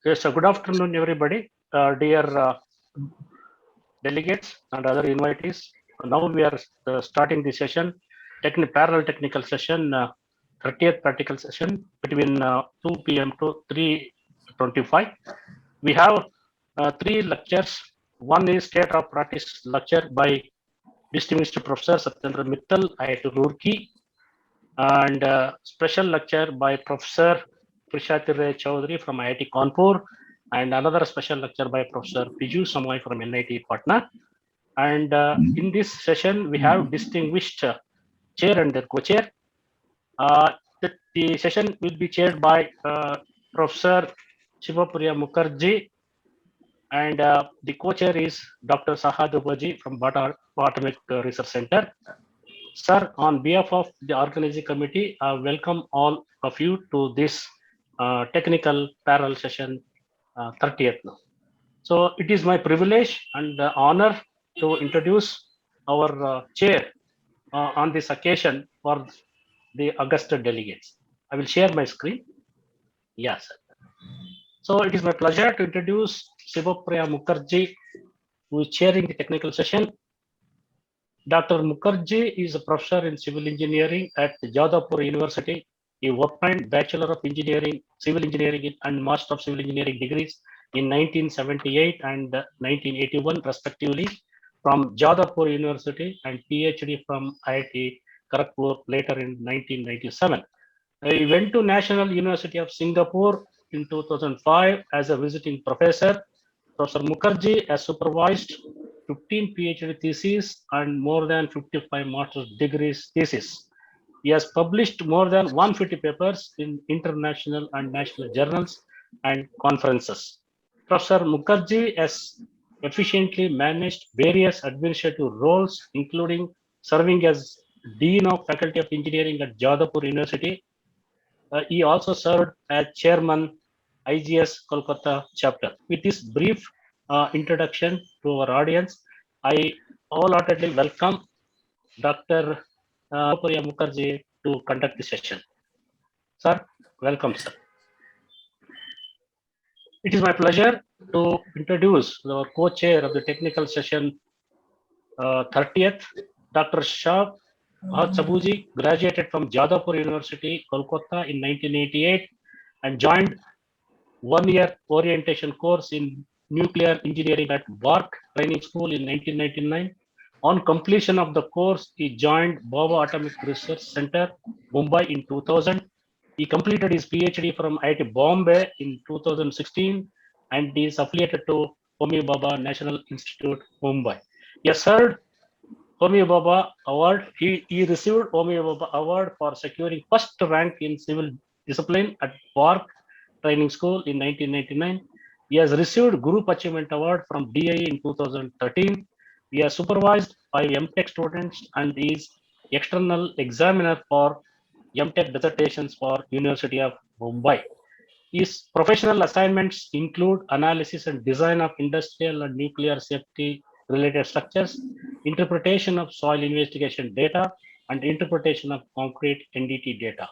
Yes, good afternoon, everybody. Dear delegates and other invitees. Now we are starting the session, parallel technical session, 30th practical session between 2 p.m. to 3:25. We have three lectures. One is state of practice lecture by distinguished Professor Satyendra Mittal, IIT Roorkee, and special lecture by Professor Prishati Ray Chaudhary from IIT Kanpur, and another special lecture by Professor Piju Samoy from NIT Patna. And in this session, we have distinguished chair and the co-chair. The session will be chaired by Professor Shivapriya Mukherjee, and the co-chair is Dr. Sahad Ubaji from Bata Atomic Research Center. Sir, on behalf of the organizing committee, I welcome all of you to this technical parallel session 30th. So it is my privilege and honor to introduce our chair on this occasion for the August delegates. I will share my screen. Yes. So it is my pleasure to introduce Shivapriya Mukherjee, who is chairing the technical session. Dr. Mukherjee is a professor in civil engineering at Jadavpur University. He obtained Bachelor of Engineering, Civil Engineering and Master of Civil Engineering degrees in 1978 and 1981 respectively from Jadavpur University and PhD from IIT Kharagpur later in 1997. He went to National University of Singapore in 2005 as a visiting professor. Professor Mukherjee has supervised 15 PhD theses and more than 55 master's degrees theses. He has published more than 150 papers in international and national journals and conferences. Professor Mukherjee has efficiently managed various administrative roles, including serving as Dean of Faculty of Engineering at Jadavpur University. He also served as Chairman IGS Kolkata chapter. With this brief introduction to our audience, I wholeheartedly welcome Dr. Priya Mukherjee to conduct the session. Sir, welcome, sir. It is my pleasure to introduce our co-chair of the technical session 30th, Dr. Shah Sabuji, graduated from Jadavpur University, Kolkata in 1988 and joined one-year orientation course in nuclear engineering at BARC Training School in 1999. On completion of the course, he joined Bhabha Atomic Research Center, Mumbai in 2000. He completed his PhD from IIT Bombay in 2016 and is affiliated to Homi Bhabha National Institute, Mumbai. He has served Homi Bhabha Award. He received Homi Bhabha Award for securing first rank in civil discipline at BARC Training School in 1999. He has received Group Achievement Award from DIE in 2013. He has supervised 5 MTech students and is external examiner for MTech dissertations for University of Mumbai. His professional assignments include analysis and design of industrial and nuclear safety related structures, interpretation of soil investigation data, and interpretation of concrete NDT data.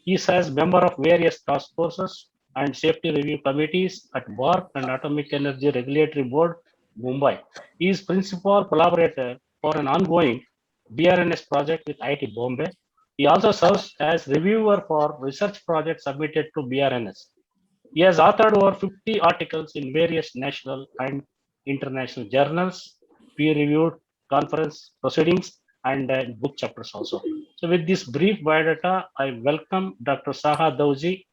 He is member of various task forces and safety review committees at BARC and Atomic Energy Regulatory Board, Mumbai. He is principal collaborator for an ongoing BRNS project with IIT Bombay. He also serves as reviewer for research projects submitted to BRNS. He has authored over 50 articles in various national and international journals, peer-reviewed conference proceedings, and book chapters also. So with this brief biodata, I welcome Dr. Saha Dauji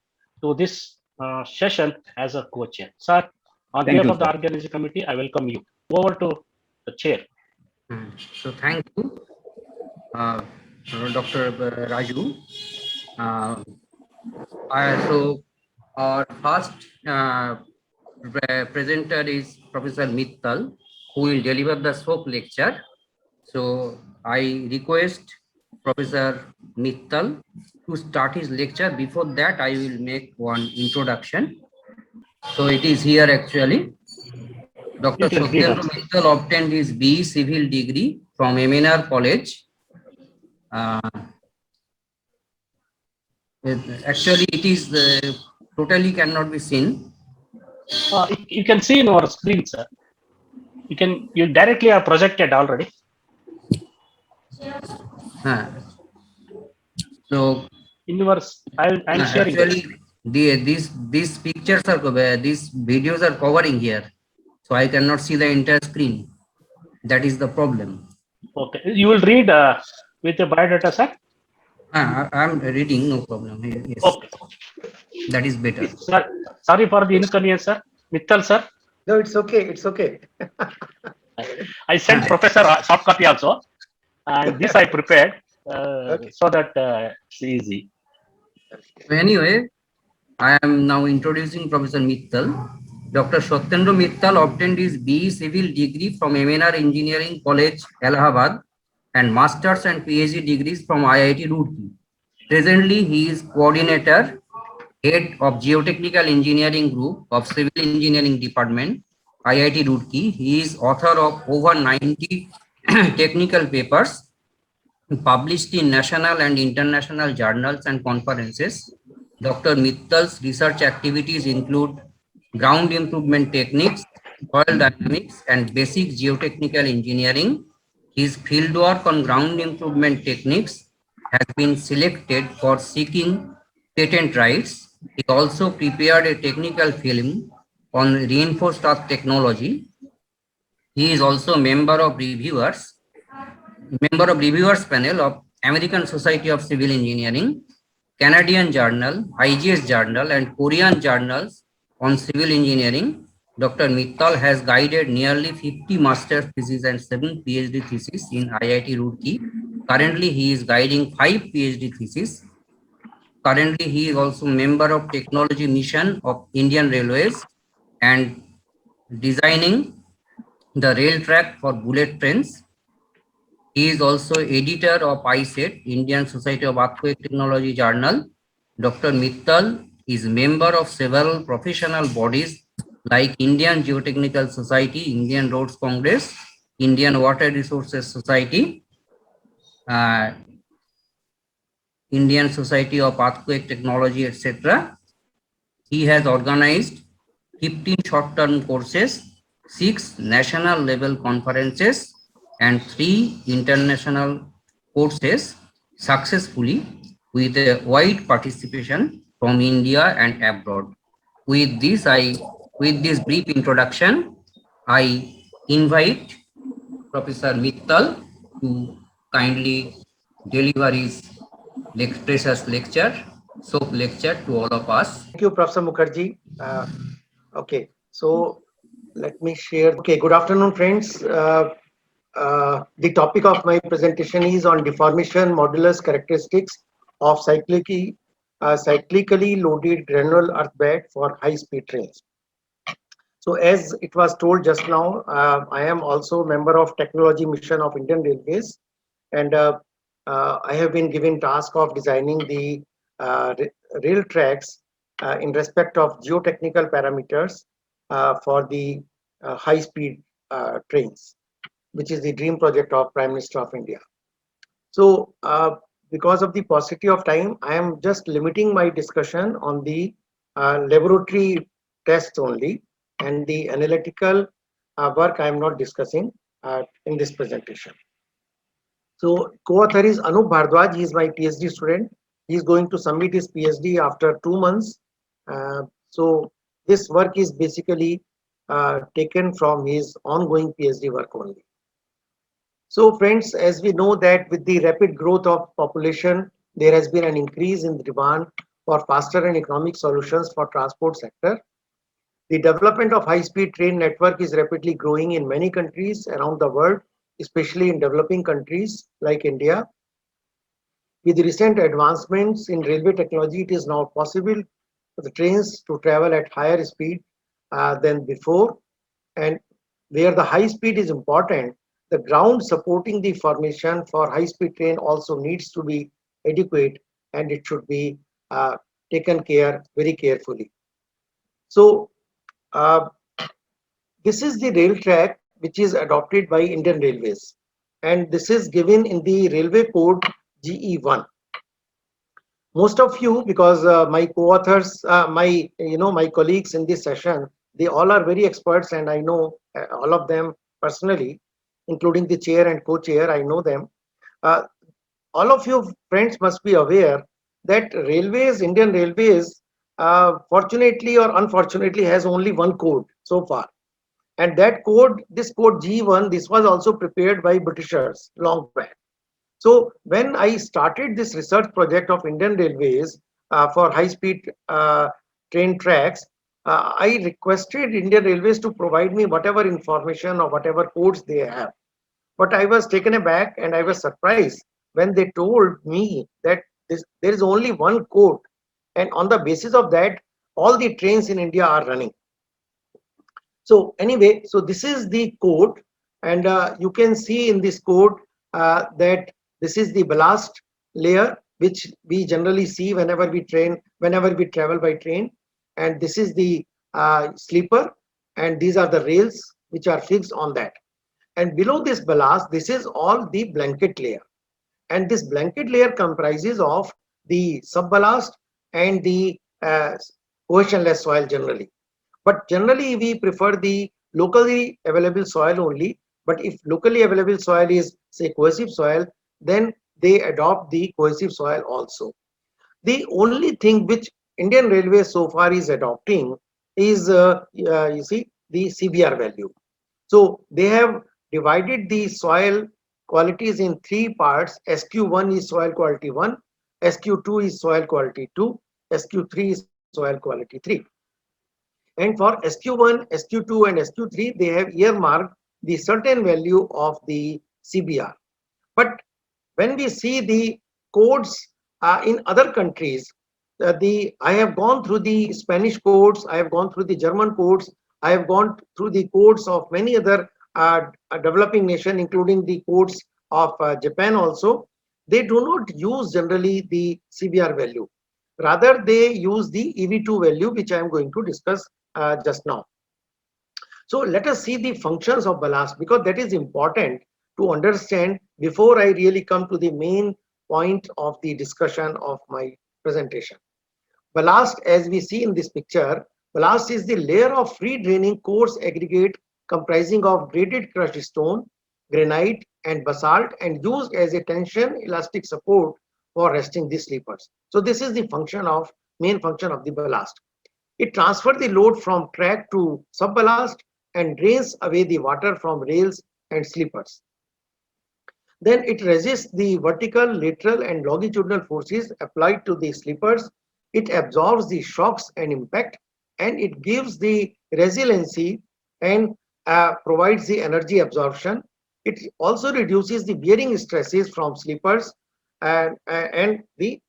to this session as a co-chair. Sir, on behalf of the organizing committee, I welcome you. Over to the chair. So thank you, Dr. Raju. So our first presenter is Professor Mittal, who will deliver the SOAP lecture. So I request Professor Mittal to start his lecture. Before that, I will make one introduction. So it is here actually. Dr. Satyendra Mittal obtained his BE Civil degree from MNR College. Actually, it is totally cannot be seen. You can see in our screen, sir. You directly are projected already. So In your, I'm sharing that. actually, these pictures are these videos are covering here, so I cannot see the entire screen. That is the problem. Okay, you will read with your biodata, sir. I'm reading, no problem. Yes, Okay. that is better. Sir, sorry for the inconvenience, sir. Mittal, sir. No, it's okay. It's okay. I sent Professor a soft copy also, and this I prepared Okay. so that it's easy. So anyway, I am now introducing Professor Mittal. Dr. Satyendra Mittal obtained his BE Civil degree from MNR Engineering College, Allahabad, and Masters and PhD degrees from IIT Roorkee. Presently, he is coordinator, head of Geotechnical Engineering Group of Civil Engineering Department, IIT Roorkee. He is author of over 90 technical papers published in national and international journals and conferences. Dr. Mittal's research activities include ground improvement techniques, soil dynamics, and basic geotechnical engineering. His fieldwork on ground improvement techniques has been selected for seeking patent rights. He also prepared a technical film on reinforced earth technology. He is also a member of reviewers panel of American Society of Civil Engineering, Canadian Journal, IGS Journal, and Korean journals on civil engineering. Dr. Mittal has guided nearly 50 master's theses and 7 PhD theses in IIT Roorkee. Currently, he is guiding 5 PhD theses. Currently, he is also member of Technology Mission of Indian Railways and designing the rail track for bullet trains. He is also editor of ISET, Indian Society of Earthquake Technology Journal. Dr. Mittal is member of several professional bodies like Indian Geotechnical Society, Indian Roads Congress, Indian Water Resources Society, Indian Society of Earthquake Technology, etc. He has organized 15 short-term courses, 6 national level conferences, and 3 international courses successfully with a wide participation from India and abroad. With this brief introduction, I invite Professor Mittal to kindly deliver his precious lecture, SOAP lecture to all of us. Thank you, Professor Mukherjee. Okay, so let me share. Okay, good afternoon, friends. The topic of my presentation is on deformation modulus characteristics of cyclically loaded granular earth bed for high-speed trains. So as it was told just now, I am also a member of Technology Mission of Indian Railways, and I have been given task of designing the rail tracks in respect of geotechnical parameters for the high-speed trains, which is the dream project of Prime Minister of India. So because of the paucity of time, I am just limiting my discussion on the laboratory tests only, and the analytical work I am not discussing in this presentation. So co-author is Anup Bhardwaj. He is my PhD student. He is going to submit his PhD after 2 months. So this work is basically taken from his ongoing PhD work only. So friends, as we know that with the rapid growth of population, there has been an increase in the demand for faster and economic solutions for transport sector. The development of high-speed train network is rapidly growing in many countries around the world, especially in developing countries like India. With recent advancements in railway technology, it is now possible for the trains to travel at higher speed than before. And where the high speed is important, the ground supporting the formation for high-speed train also needs to be adequate, and it should be taken care very carefully. So this is the rail track which is adopted by Indian Railways, and this is given in the railway code GE1. Most of you, because my co-authors, my colleagues in this session, They all are very experts, and I know all of them personally, including the chair and co-chair. I know them. Uh, all of you friends must be aware that railways, Indian Railways, fortunately or unfortunately, has only one code so far. And that code, this code G1, this was also prepared by Britishers long back. So when I started this research project of Indian Railways for high-speed train tracks, I requested Indian Railways to provide me whatever information or whatever codes they have. But I was taken aback and I was surprised when they told me that there is only one code, and on the basis of that, all the trains in India are running. So anyway, so this is the code, and you can see in this code that this is the ballast layer, which we generally see whenever we travel by train, and this is the sleeper, and these are the rails which are fixed on that. And below this ballast, this is all the blanket layer, and this blanket layer comprises of the subballast and the cohesionless soil generally. But generally, we prefer the locally available soil only. But if locally available soil is, say, cohesive soil, then they adopt the cohesive soil also. The only thing which Indian Railways so far is adopting is, you see, the CBR value. So they have divided the soil qualities in three parts. SQ1 is soil quality 1, SQ2 is soil quality 2, SQ3 is soil quality 3. And for SQ1, SQ2 and SQ3, they have earmarked the certain value of the CBR. But when we see the codes in other countries, I have gone through the Spanish codes, I have gone through the German codes, I have gone through the codes of many other developing nations, including the codes of Japan also. They do not use generally the CBR value. Rather, they use the EV2 value, which I am going to discuss just now. So let us see the functions of ballast, because that is important to understand before I really come to the main point of the discussion of my presentation. Ballast, as we see in this picture, ballast is the layer of free draining coarse aggregate comprising of graded crushed stone, granite and basalt, and used as a tension elastic support for resting the sleepers. So this is the main function of the ballast. It transfers the load from track to subballast and drains away the water from rails and sleepers. Then it resists the vertical, lateral and longitudinal forces applied to the sleepers. It absorbs the shocks and impact, and it gives the resiliency and provides the energy absorption. It also reduces the bearing stresses from sleepers and the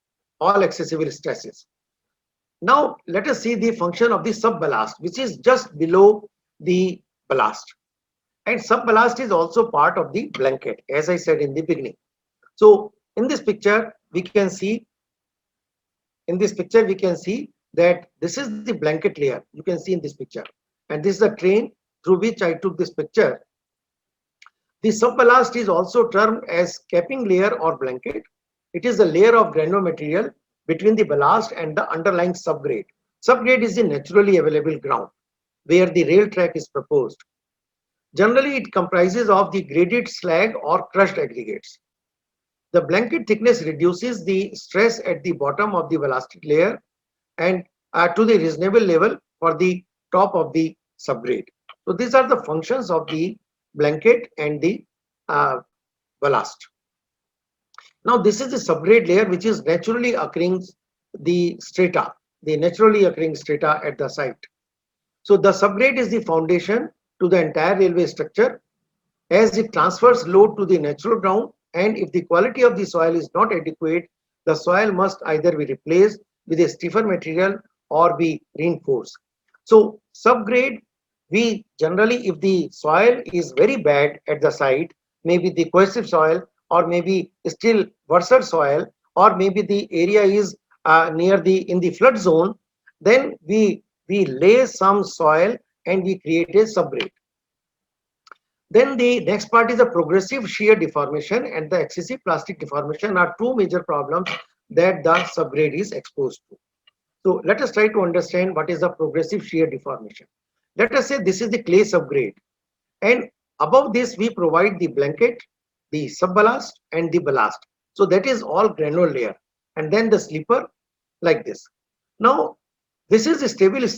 all accessible stresses. Now let us see the function of the subballast, which is just below the ballast. And subballast is also part of the blanket, as I said in the beginning. So in this picture, we can see that this is the blanket layer. You can see in this picture, and this is the train through which I took this picture. The subballast is also termed as capping layer or blanket. It is a layer of granular material between the ballast and the underlying subgrade. Subgrade is the naturally available ground where the rail track is proposed. Generally, it comprises of the graded slag or crushed aggregates. The blanket thickness reduces the stress at the bottom of the ballastic layer and to the reasonable level for the top of the subgrade. So these are the functions of the blanket and the ballast. Now this is the subgrade layer, which is naturally occurring naturally occurring strata at the site. So the subgrade is the foundation to the entire railway structure, as it transfers load to the natural ground, and if the quality of the soil is not adequate, the soil must either be replaced with a stiffer material or be reinforced. So subgrade, we generally, if the soil is very bad at the site, maybe the cohesive soil, or maybe still worse soil, or maybe the area is in the flood zone, then we lay some soil and we create a subgrade. Then the next part is the progressive shear deformation and the excessive plastic deformation are two major problems that the subgrade is exposed to. So let us try to understand what is the progressive shear deformation. Let us say this is the clay subgrade, and above this we provide the blanket, the subballast and the ballast. So that is all granular layer, and then the sleeper like this. Now this is a stable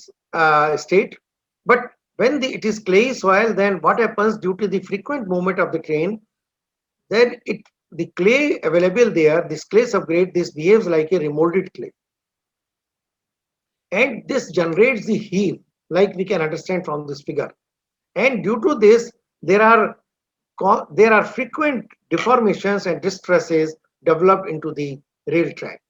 state, but when it is clay soil, then what happens due to the frequent movement of the train, then the clay available there, this clay subgrade, this behaves like a remolded clay, and this generates the heave, like we can understand from this figure. And due to this, there are frequent deformations and distresses developed into the rail track,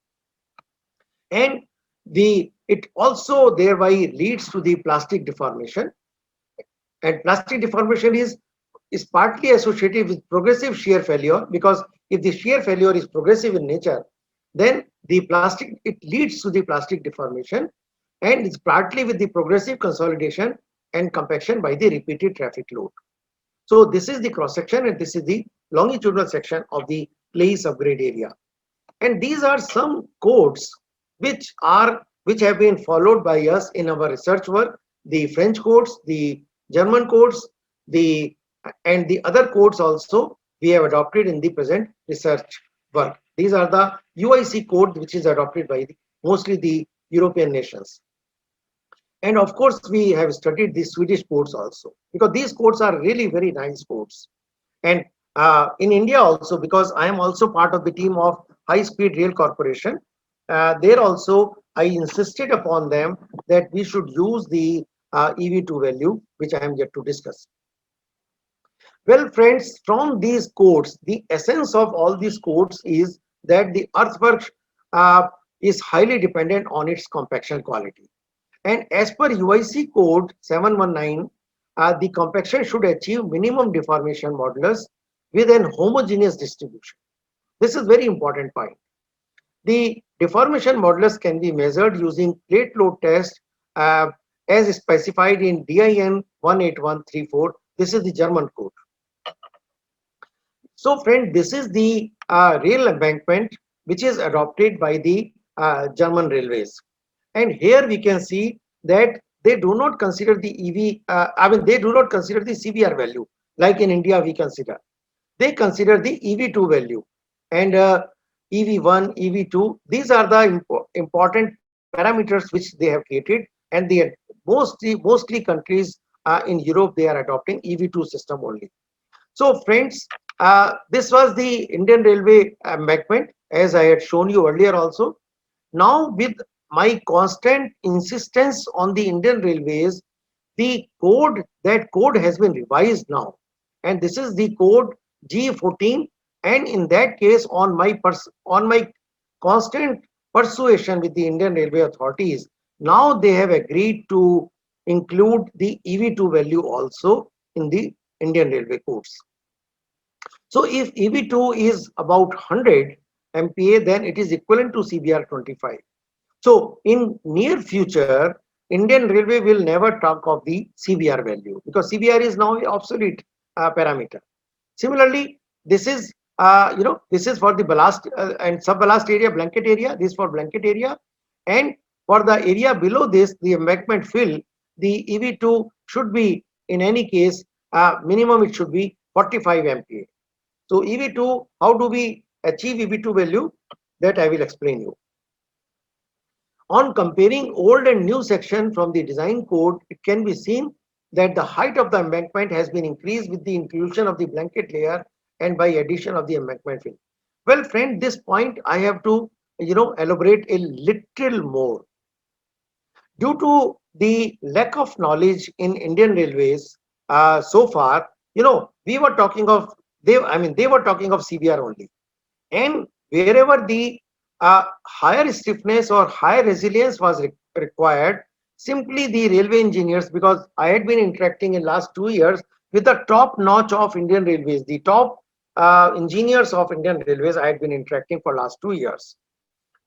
and it also thereby leads to the plastic deformation. And plastic deformation is partly associated with progressive shear failure, because if the shear failure is progressive in nature, then it leads to the plastic deformation, and it's partly with the progressive consolidation and compaction by the repeated traffic load. So this is the cross section, and this is the longitudinal section of the clay subgrade area. And these are some codes which have been followed by us in our research work: the French codes, the German codes, and the other codes also we have adopted in the present research work. These are the UIC code which is adopted by mostly the European nations. And of course, we have studied the Swedish codes also, because these codes are really very nice codes. And in India also, because I am also part of the team of High Speed Rail Corporation, there also I insisted upon them that we should use the EV2 value, which I am yet to discuss. Well, friends, from these codes, the essence of all these codes is that the earthwork is highly dependent on its compaction quality. And as per UIC code 719, the compaction should achieve minimum deformation modulus with an homogeneous distribution. This is very important point. The deformation modulus can be measured using plate load test as specified in DIN 18134. This is the German code. So friend, this is the rail embankment which is adopted by the German railways. And here we can see that they do not consider the they do not consider the CBR value like in India we consider. They consider the EV2 value, and EV1, EV2. These are the important parameters which they have created, and mostly countries in Europe, they are adopting EV2 system only. So friends, this was the Indian Railway embankment, as I had shown you earlier also. Now with my constant insistence on the Indian Railways, that code has been revised now, and this is the code G14. And in that case, on my constant persuasion with the Indian Railway authorities, now they have agreed to include the EV2 value also in the Indian Railway codes. So if EV2 is about 100 MPa, then it is equivalent to CBR 25. So in near future, Indian Railway will never talk of the CBR value, because CBR is now an obsolete parameter. Similarly, this is this is for the ballast and subballast area, blanket area. This for blanket area, and for the area below this, the embankment fill, the EV2 should be, in any case, minimum it should be 45 MPa. So EV2, how do we achieve EV2 value? That I will explain you. On comparing old and new section from the design code, it can be seen that the height of the embankment has been increased with the inclusion of the blanket layer and by addition of the embankment fill. Well, friend, this point I have to elaborate a little more. Due to the lack of knowledge in Indian Railways so far, we were talking of they were talking of CBR only, and wherever the higher stiffness or higher resilience was required, simply the railway engineers, because I had been interacting in last 2 years with the top notch of Indian Railways, the top engineers of Indian Railways, I had been interacting for last 2 years.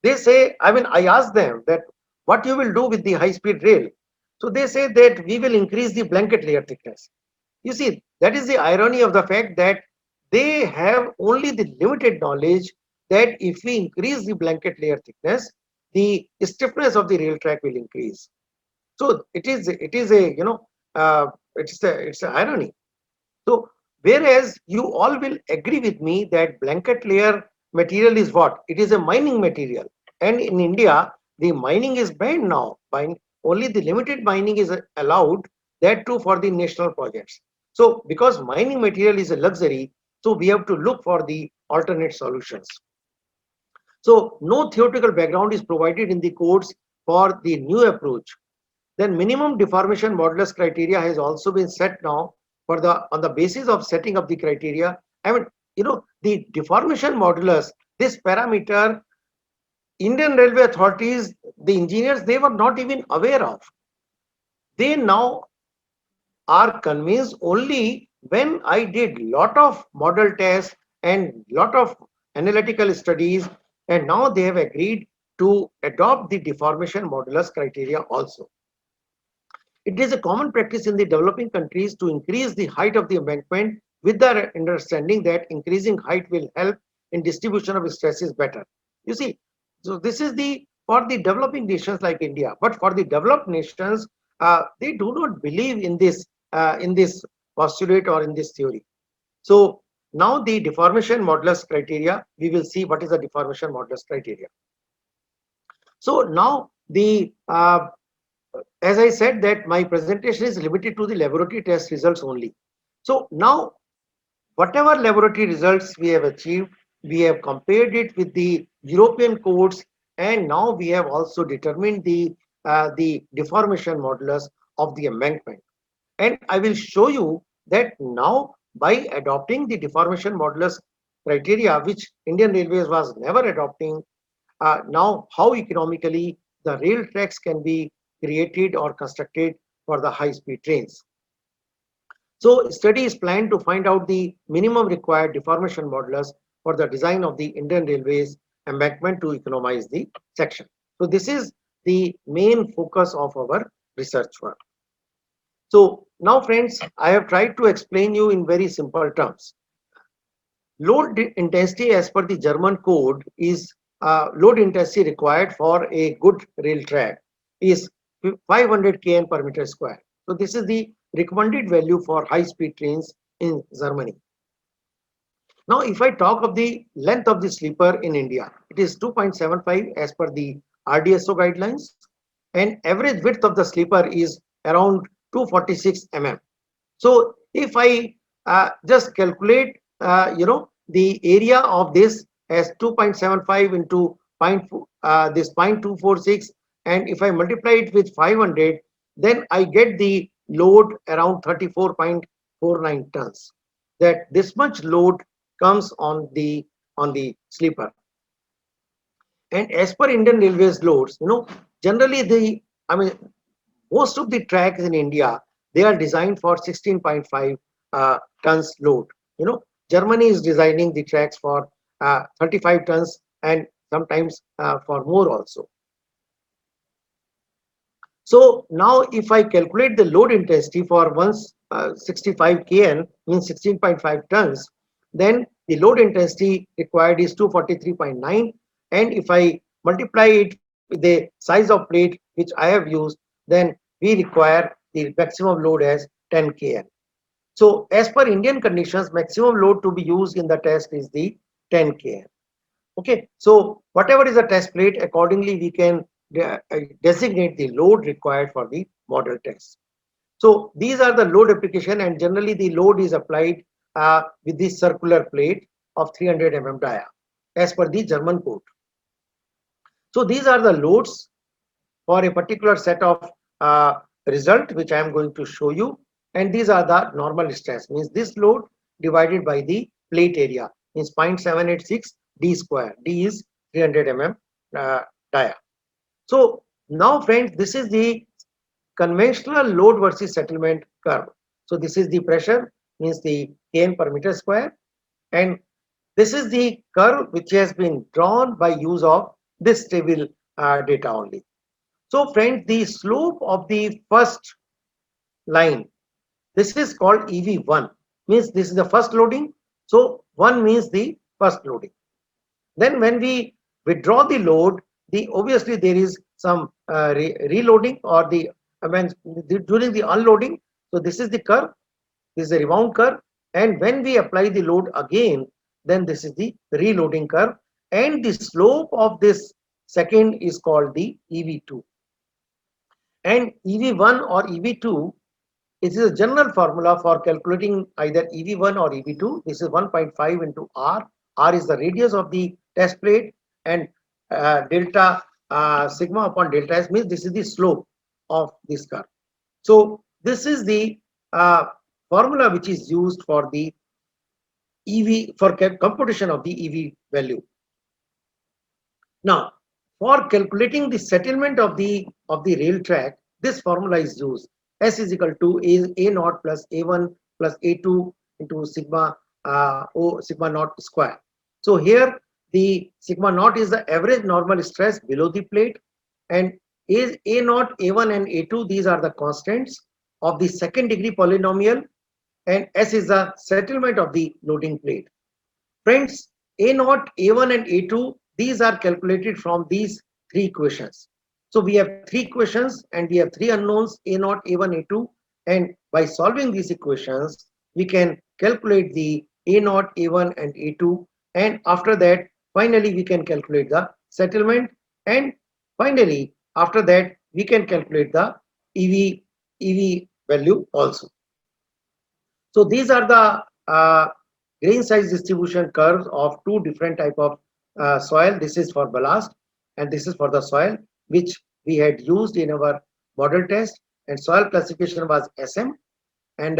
They say, I asked them that what you will do with the high speed rail. So they say that we will increase the blanket layer thickness. You see, that is the irony of the fact that they have only the limited knowledge that if we increase the blanket layer thickness, the stiffness of the rail track will increase. So it is a it's a irony. So whereas you all will agree with me that blanket layer material is what? It is a mining material. And in India, the mining is banned now. Only the limited mining is allowed, that too for the national projects. So because mining material is a luxury, so we have to look for the alternate solutions. So no theoretical background is provided in the codes for the new approach. Then minimum deformation modulus criteria has also been set now for the on the basis of setting up the criteria. I mean, the deformation modulus, this parameter, Indian Railway authorities, the engineers, they were not even aware of. They now are convinced only when I did lot of model tests and lot of analytical studies, and now they have agreed to adopt the deformation modulus criteria also. It is a common practice in the developing countries to increase the height of the embankment with the understanding that increasing height will help in distribution of stresses better. You see, so this is the for the developing nations like India, but for the developed nations, they do not believe in this postulate or in this theory. So now the deformation modulus criteria, we will see what is the deformation modulus criteria. So now as I said that my presentation is limited to the laboratory test results only. So now whatever laboratory results we have achieved, we have compared it with the European codes, and now we have also determined the deformation modulus of the embankment. And I will show you that now by adopting the deformation modulus criteria, which Indian Railways was never adopting, now how economically the rail tracks can be created or constructed for the high-speed trains. So study is planned to find out the minimum required deformation modulus for the design of the Indian Railways embankment to economize the section. So this is the main focus of our research work. So now friends, I have tried to explain you in very simple terms. Load intensity as per the German code is load intensity required for a good rail track is 500 kN per meter square. So this is the recommended value for high speed trains in Germany. Now if I talk of the length of the sleeper in India, it is 2.75 as per the RDSO guidelines, and average width of the sleeper is around 246 mm. So if I just calculate the area of this as 2.75 into this 0.246, and if I multiply it with 500, then I get the load around 34.49 tons. That this much load comes on the sleeper. And as per Indian Railways loads, generally most of the tracks in India, they are designed for 16.5 tons load. Germany is designing the tracks for 35 tons and sometimes for more also. So now if I calculate the load intensity for 165 kN means 16.5 tons, then the load intensity required is 243.9, and if I multiply it with the size of plate which I have used, then we require the maximum load as 10 kN. So as per Indian conditions, maximum load to be used in the test is the 10 kN. Okay, so whatever is the test plate, accordingly we can designate the load required for the model test. So these are the load application, and generally the load is applied with this circular plate of 300 mm dia as per the German code. So these are the loads for a particular set of result which I am going to show you, and these are the normal stress, means this load divided by the plate area means 0.786 d square. D is 300 mm dia. So now friends, this is the conventional load versus settlement curve. So this is the pressure, means the kN per meter square, and this is the curve which has been drawn by use of this table data only. So friends, the slope of the first line, this is called EV1, means this is the first loading. So 1 means the first loading. Then when we withdraw the load, obviously there is some reloading or during the unloading. So this is the curve, this is a rebound curve, and when we apply the load again, then this is the reloading curve, and the slope of this second is called the EV2. And EV1 or EV2, it is a general formula for calculating either EV1 or EV2. This is 1.5 into R. R is the radius of the test plate, and delta sigma upon delta S means this is the slope of this curve. So this is the formula which is used for the EV, for computation of the EV value. Now, for calculating the settlement of the rail track, this formula is used. S is equal to A naught plus A1 plus A2 into sigma O sigma naught square. So here the sigma naught is the average normal stress below the plate, and A naught, A1 and A2, these are the constants of the second degree polynomial, and S is the settlement of the loading plate. Friends, A naught, A1 and A2, these are calculated from these three equations. So we have three equations and we have three unknowns, A naught, A1, A2, and by solving these equations, we can calculate the A naught, A1 and A2, and after that, finally we can calculate the settlement, and finally after that we can calculate the EV value also. So these are the grain size distribution curves of two different type of soil. This is for ballast and this is for the soil, which we had used in our model test, and soil classification was SM, and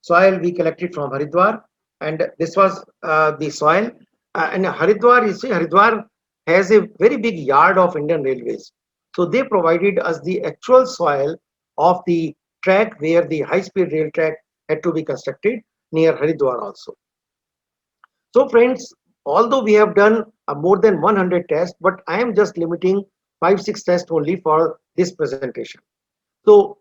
soil we collected from Haridwar, and this was the soil. And Haridwar, you see, Haridwar has a very big yard of Indian Railways. So they provided us the actual soil of the track where the high-speed rail track had to be constructed near Haridwar also. So friends, although we have done more than 100 tests, but I am just limiting 5-6 tests only for this presentation. So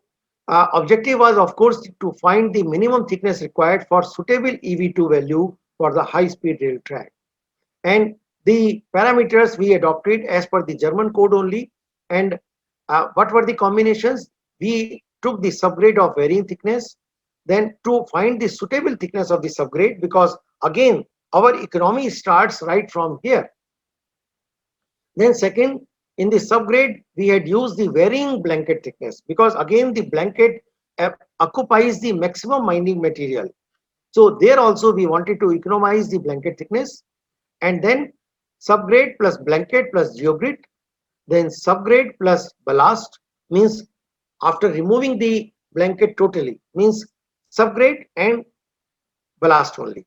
objective was, of course, to find the minimum thickness required for suitable EV2 value for the high-speed rail track. And the parameters we adopted as per the German code only. And what were the combinations? We took the subgrade of varying thickness, then to find the suitable thickness of the subgrade, because again, our economy starts right from here. Then second, in the subgrade, we had used the varying blanket thickness, because again, the blanket occupies the maximum mining material. So there also we wanted to economize the blanket thickness, and then subgrade plus blanket plus geogrid, then subgrade plus ballast, means after removing the blanket totally, means subgrade and ballast only.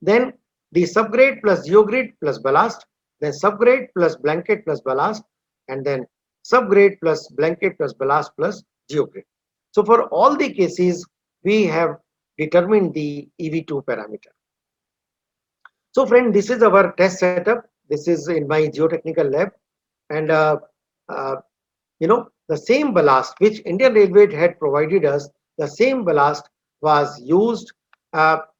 Then the subgrade plus geogrid plus ballast, then subgrade plus blanket plus ballast, and then subgrade plus blanket plus ballast plus geogrid. So for all the cases, we have determined the EV2 parameter. So friend, this is our test setup. This is in my geotechnical lab, and the same ballast which Indian Railway had provided us, the same ballast was used,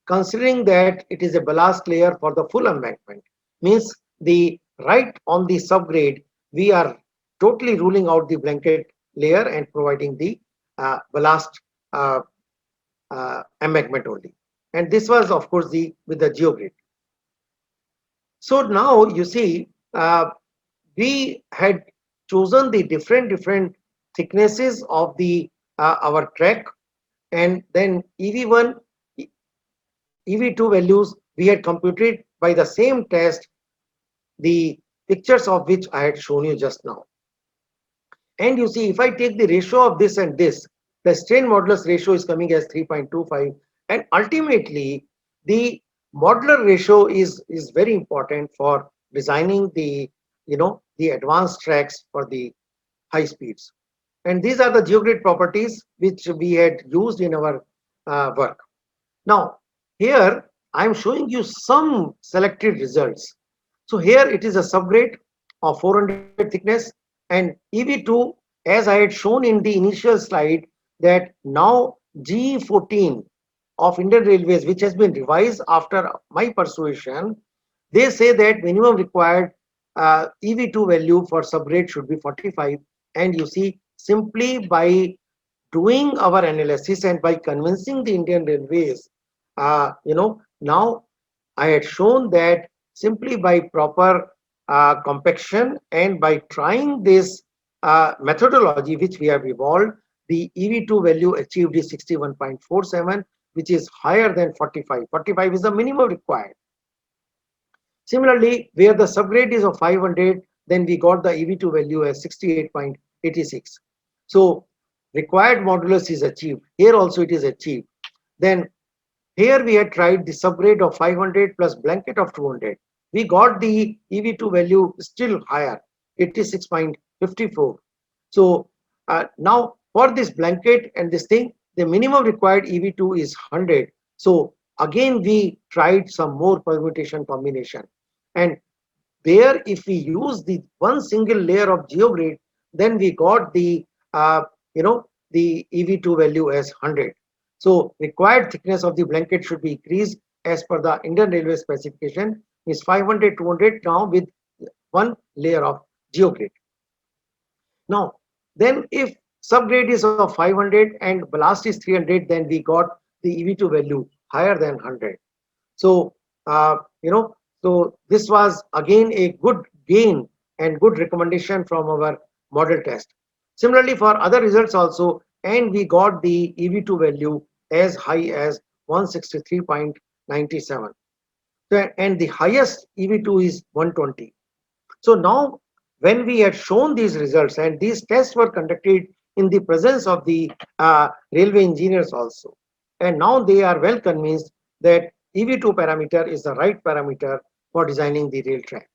considering that it is a ballast layer for the full embankment. Means the right on the subgrade, we are totally ruling out the blanket layer and providing the ballast embankment only. And this was, of course, with the geogrid. So now you see, we had chosen the different thicknesses of the our track, and then EV1, EV2 values we had computed by the same test, the pictures of which I had shown you just now. And you see, if I take the ratio of this and this, the strain modulus ratio is coming as 3.25, and ultimately the modular ratio is very important for designing the the advanced tracks for the high speeds. And these are the geogrid properties which we had used in our work. Now here I am showing you some selected results. So here it is a subgrade of 400 thickness, and EV2, as I had shown in the initial slide, that now GE14 of Indian Railways, which has been revised after my persuasion, they say that minimum required EV2 value for subgrade should be 45. And you see, simply by doing our analysis and by convincing the Indian Railways, now I had shown that simply by proper compaction and by trying this methodology which we have evolved, the EV2 value achieved is 61.47, which is higher than 45. 45 is the minimum required. Similarly, where the subgrade is of 500, then we got the EV2 value as 68.86. So required modulus is achieved. Here also it is achieved. Then here we had tried the subgrade of 500 plus blanket of 200. We got the EV2 value still higher, 86.54. So now for this blanket and this thing, the minimum required EV2 is 100. So again, we tried some more permutation combination. And there, if we use the one single layer of geogrid, then we got the, the EV2 value as 100. So required thickness of the blanket should be increased as per the Indian Railway specification is 500, 200 now with one layer of geogrid. Now, then if subgrade is of 500 and ballast is 300, then we got the EV2 value higher than 100. So, so this was again a good gain and good recommendation from our model test. Similarly, for other results also, and we got the EV2 value as high as 163.97. And the highest EV2 is 120. So now when we had shown these results and these tests were conducted in the presence of the railway engineers also, and now they are well convinced that EV2 parameter is the right parameter for designing the rail track.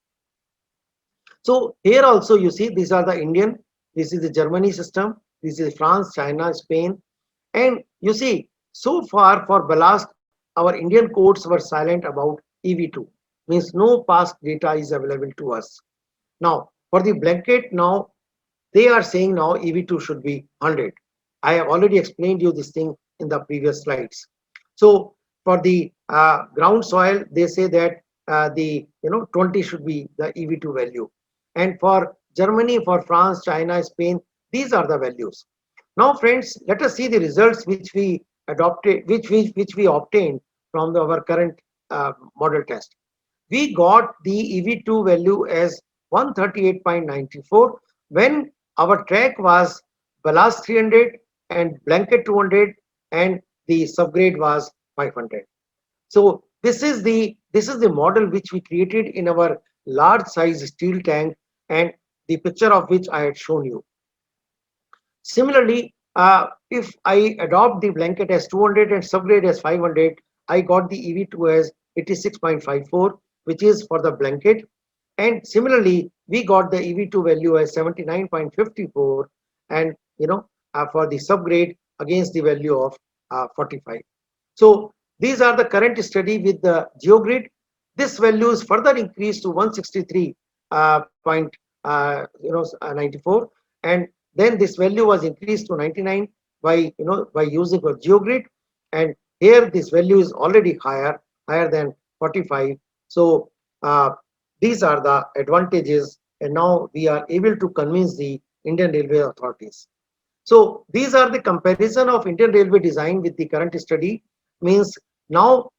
So here also you see these are the Indian, this is the Germany system, this is France, China, Spain, and you see so far for ballast our Indian codes were silent about EV2, means no past data is available to us. Now for the blanket, now they are saying now EV2 should be 100. I have already explained you this thing in the previous slides. So for the ground soil, they say that the 20 should be the EV2 value, and for Germany, for France, China, Spain, these are the values. Now, friends, let us see the results which we adopted, which we obtained from our current model test. We got the EV2 value as 138.94 when our track was ballast 300 and blanket 200 and the subgrade was 500. So this is the model which we created in our large size steel tank, and the picture of which I had shown you. Similarly, if I adopt the blanket as 200 and subgrade as 500, I got the EV2 as 86.54, which is for the blanket. And similarly, we got the EV2 value as 79.54, and for the subgrade against the value of 45. So these are the current study with the geogrid. This value is further increased to 163.94, and then this value was increased to 99 by using a geogrid, and here this value is already higher than 45. So these are the advantages, and now we are able to convince the Indian Railway authorities. So these are the comparison of Indian Railway design with the current study. Means now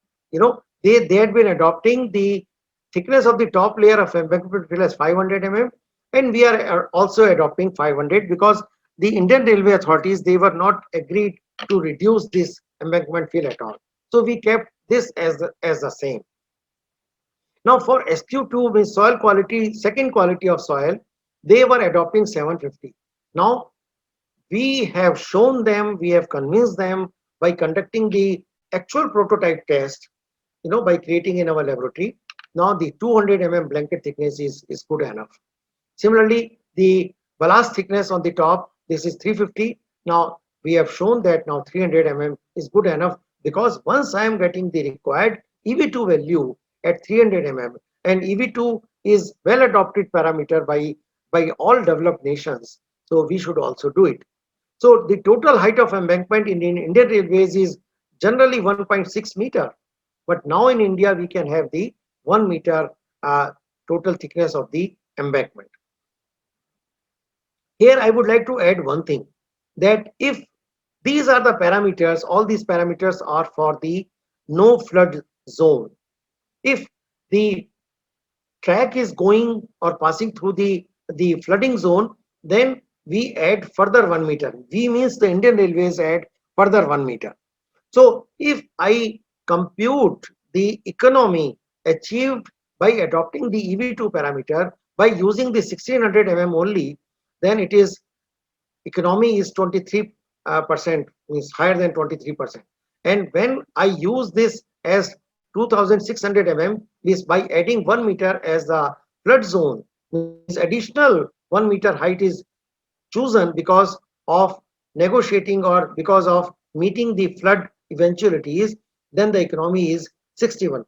they had been adopting the thickness of the top layer of embankment fill as 500 mm, and we are also adopting 500 because the Indian Railway authorities, they were not agreed to reduce this embankment fill at all. So we kept this as the same. Now for SQ2 with soil quality, second quality of soil, they were adopting 750. Now we have shown them, we have convinced them by conducting the actual prototype test, by creating in our laboratory. Now the 200 mm blanket thickness is good enough. Similarly, the ballast thickness on the top, this is 350. Now we have shown that now 300 mm is good enough, because once I am getting the required EV2 value at 300 mm, and EV2 is well adopted parameter by all developed nations, so we should also do it. So the total height of embankment in Indian Railways is generally 1.6 meter, but now in India we can have the 1 meter total thickness of the embankment. Here I would like to add one thing, that if These are the parameters. All these parameters are for the no flood zone. If the track is going or passing through the flooding zone, then we add further 1 meter. V means the Indian Railways add further 1 meter. So if I compute the economy achieved by adopting the EV2 parameter by using the 1600 mm only, then it is economy is 23%, means higher than 23%. And when I use this as 2600 mm, means by adding 1 meter as the flood zone, means additional 1 meter height is chosen because of negotiating or because of meeting the flood eventualities, then the economy is 61%.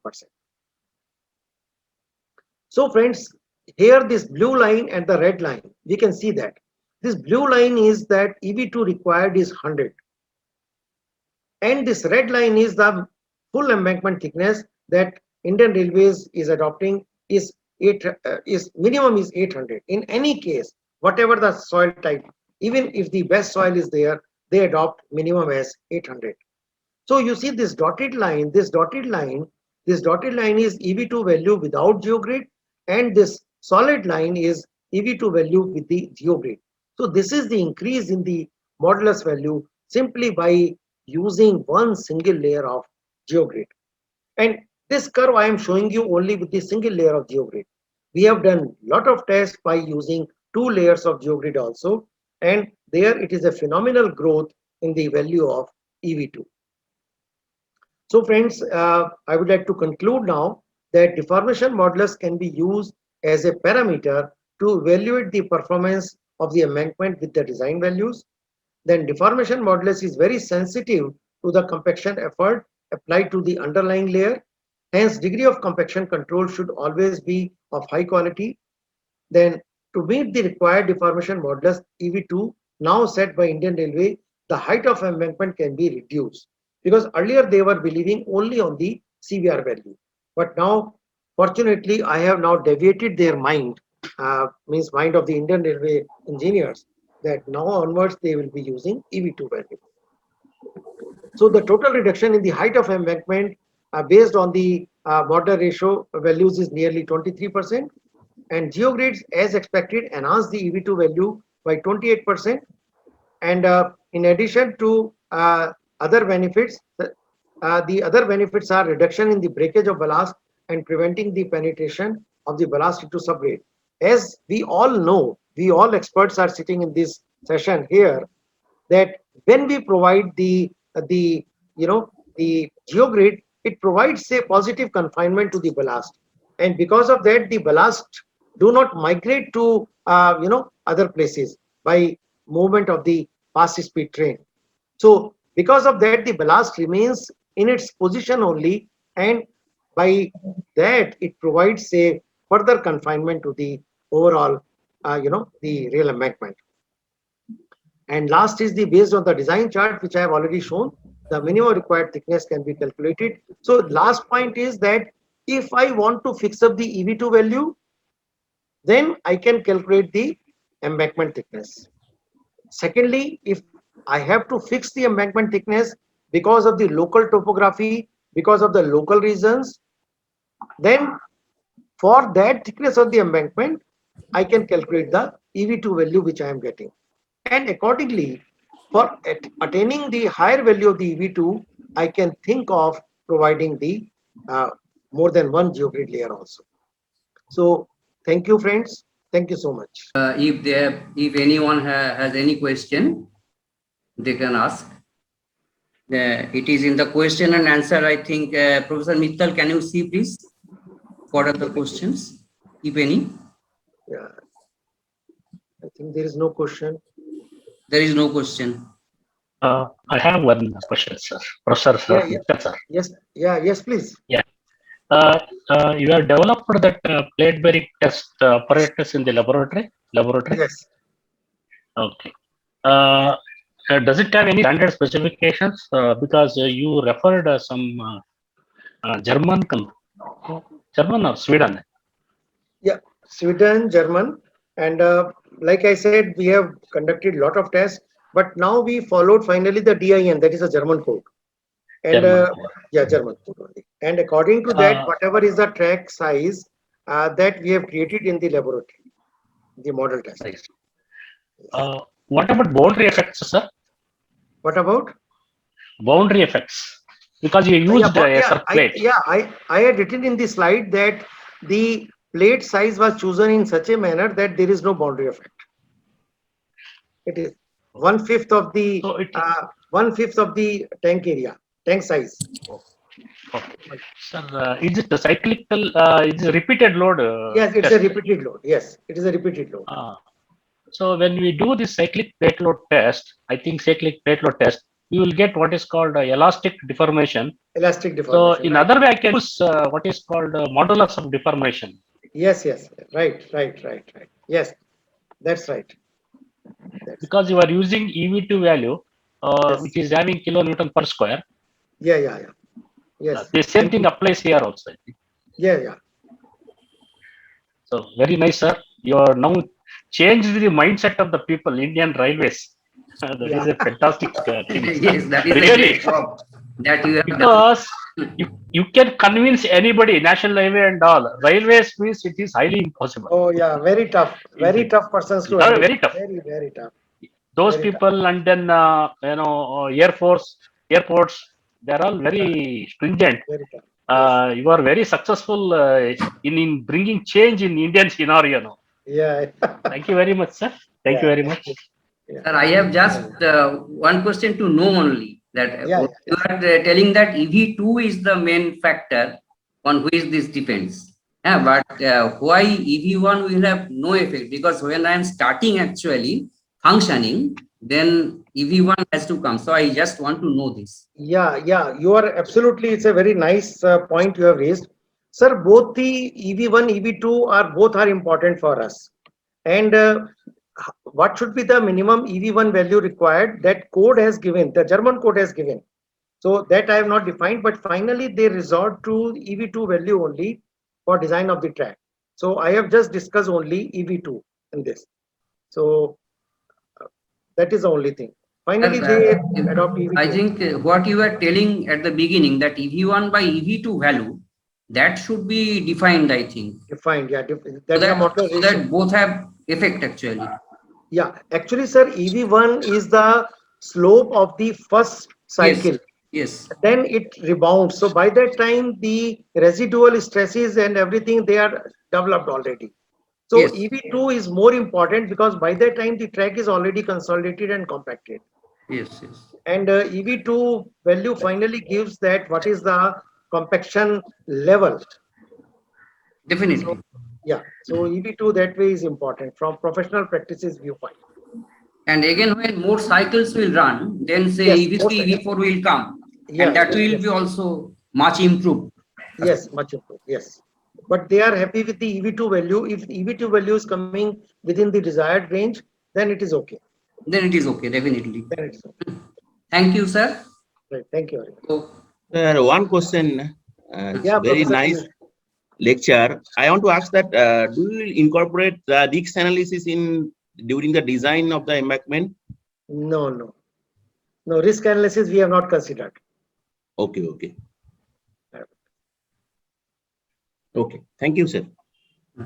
So friends, here this blue line and the red line, we can see that this blue line is that EV2 required is 100, and this red line is the full embankment thickness that Indian Railways is adopting is minimum is 800. In any case, whatever the soil type, even if the best soil is there, they adopt minimum as 800. So you see this dotted line, this dotted line is EV2 value without geogrid, and this solid line is EV2 value with the geogrid. So this is the increase in the modulus value simply by using one single layer of geogrid. And this curve I am showing you only with the single layer of geogrid. We have done lot of tests by using 2 layers of geogrid also, and there it is a phenomenal growth in the value of EV2. So friends, I would like to conclude now that deformation modulus can be used as a parameter to evaluate the performance of the embankment with the design values. Then deformation modulus is very sensitive to the compaction effort applied to the underlying layer. Hence, degree of compaction control should always be of high quality. Then to meet the required deformation modulus EV2 now set by Indian Railway, the height of embankment can be reduced, because earlier they were believing only on the CBR value. But now, fortunately, I have now deviated their mind, means mind of the Indian Railway engineers, that now onwards they will be using EV2 value. So the total reduction in the height of embankment based on the border ratio values is nearly 23%, and geogrids as expected enhance the EV2 value by 28%. And in addition to other benefits, the other benefits are reduction in the breakage of ballast and preventing the penetration of the ballast into subgrade. As we all know, we all experts are sitting in this session here, that when we provide the geogrid, it provides a positive confinement to the ballast, and because of that the ballast do not migrate to other places by movement of the fast speed train. So because of that the ballast remains in its position only, and by that it provides a further confinement to the overall the rail embankment. And last is the based on the design chart which I have already shown, the minimum required thickness can be calculated. So last point is that if I want to fix up the EV2 value, then I can calculate the embankment thickness. Secondly, if I have to fix the embankment thickness because of the local topography, because of the local reasons, then for that thickness of the embankment, I can calculate the EV2 value which I am getting. And accordingly, for attaining the higher value of the EV2, I can think of providing the more than one geogrid layer also. So thank you, friends. Thank you so much. If anyone has any question, they can ask. It is in the question and answer. I think Professor Mittal, can you see please? What are the questions, if any? Yeah, I think there is no question. There is no question. I have one question, sir. Professor, sir. Yeah. Sir. Yes, please. Yeah. You have developed that plate bearing test apparatus in the laboratory? Yes. Okay. Does it have any standard specifications? Because you referred some German or Sweden? Yeah, Sweden, German, and like I said, we have conducted a lot of tests. but now we followed finally the DIN, that is a German code. And German code. yeah, German code only. And according to that, Uh, whatever is the track size that we have created in the laboratory, the model test. Nice. What about boundary effects, sir? What about? Boundary effects. Because you used a plate. I had written in the slide that the plate size was chosen in such a manner that there is no boundary effect. It is 1/5 of the So it, 1/5 of the tank area, tank size. okay. Sir, is it a cyclical, is it a repeated load? Yes, it's test? a repeated load. Yes, it is a repeated load. So when we do this cyclic plate load test, I think cyclic plate load test, we will get what is called elastic deformation. Elastic So deformation. in right. other way, I can use what is called modulus of deformation. Yes, right. Yes, that's right. Because you are using EV2 value, Yes. which is having kilonewton per square. Yeah. Yes. The same thing applies here also. I think. Yeah. So very nice, sir. You are now changed the mindset of the people, Indian Railways. That is a fantastic thing. Yes, that is a Really. great job that you have done. Because you can convince anybody, National Highway and all. Railways means it is highly impossible. Oh yeah, very tough. Very Easy. tough persons to Very, handle. very tough. Very tough. Those Very people and then Air Force, airports, they're all very stringent. Very tough. You are very successful in bringing change in Indian scenario now. Yeah. Thank you very much, sir. Thank you very much. Yeah. Sir, I have just one question to know only that Yeah, you are telling that EV2 is the main factor on which this depends. Yeah, but why EV1 will have no effect? Because when I am starting actually functioning, then EV1 has to come. So I just want to know this. Yeah. You are absolutely. It's a very nice point you have raised, sir. Both the EV1, EV2 are important for us. And what should be the minimum EV1 value required? That code has given. The German code has given. So that I have not defined. But finally, they resort to EV2 value only for design of the track. So I have just discussed only EV2 in this. So that is the only thing. Finally, they adopt EV2. I think what you are telling at the beginning, that EV1 by EV2 value, that should be defined, I think. Defined, yeah. So that both have effect actually. Yeah, actually, sir, EV1 is the slope of the first cycle. Yes. Then it rebounds. So by that time, the residual stresses and everything, they are developed already. So Yes. EV2 is more important because by that time, the track is already consolidated and compacted. Yes. And EV2 value finally gives that what is the compaction level. Definitely. So, yeah, so EV2 that way is important from professional practices viewpoint. And again, when more cycles will run, then say Yes, EV3, EV4 will come. Yeah, and that will be also much improved. Yes, much improved. Yes. But they are happy with the EV2 value. If EV2 value is coming within the desired range, then it is okay. Then it is okay, definitely. Then it's okay. Thank you, sir. Right. Thank you. So, Sir, one question. Yeah, Very Professor, nice lecture. I want to ask that do you incorporate the risk analysis in during the design of the embankment? No. Risk analysis we have not considered. Okay. Thank you, sir.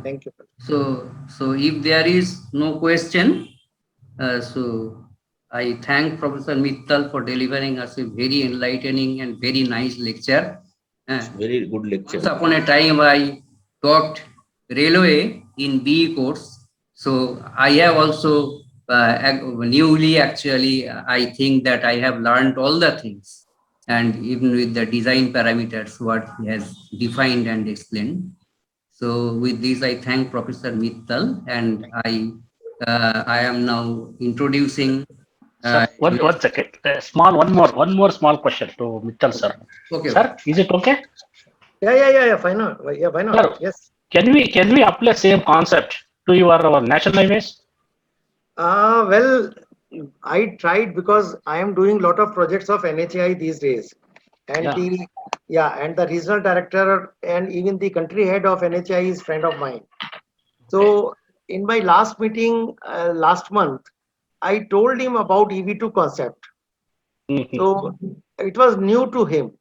Thank you. so if there is no question, so I thank Professor Mittal for delivering us a very enlightening and very nice lecture. Very good lecture. Once upon a time, I taught railway in BE course. So I have also newly actually, I think that I have learned all the things, and even with the design parameters, what he has defined and explained. So with this, I thank Professor Mittal, and I am now introducing. Sir, one second. One more small question to Mittal, sir. Okay. Sir, is it okay? Yeah. Why not? Yeah, why not? Sir, yes. Can we apply same concept to our national highways? Well, I tried because I am doing a lot of projects of NHAI these days, and and the regional director and even the country head of NHAI is friend of mine. So in my last meeting last month, I told him about EV2 concept. Mhm. So it was new to him,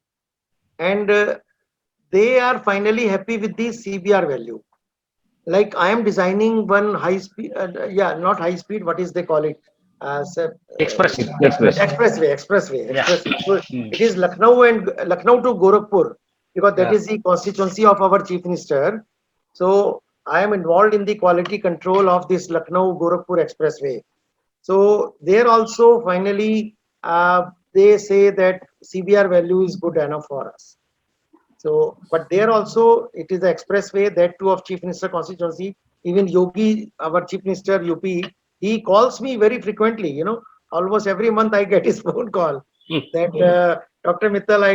and they are finally happy with the CBR value. Like I am designing one high speed, not high speed. What is they call it? Express. Expressway. Yeah. So Mm. it is Lucknow to Gorakhpur, because that Yeah. is the constituency of our chief minister. So I am involved in the quality control of this Lucknow Gorakhpur expressway. So there also finally they say that CBR value is good enough for us. So, but there also it is the expressway, that too of chief minister constituency. Even Yogi, our chief minister UP, he calls me very frequently. Almost every month I get his phone call Mm. that Dr. Mittal, I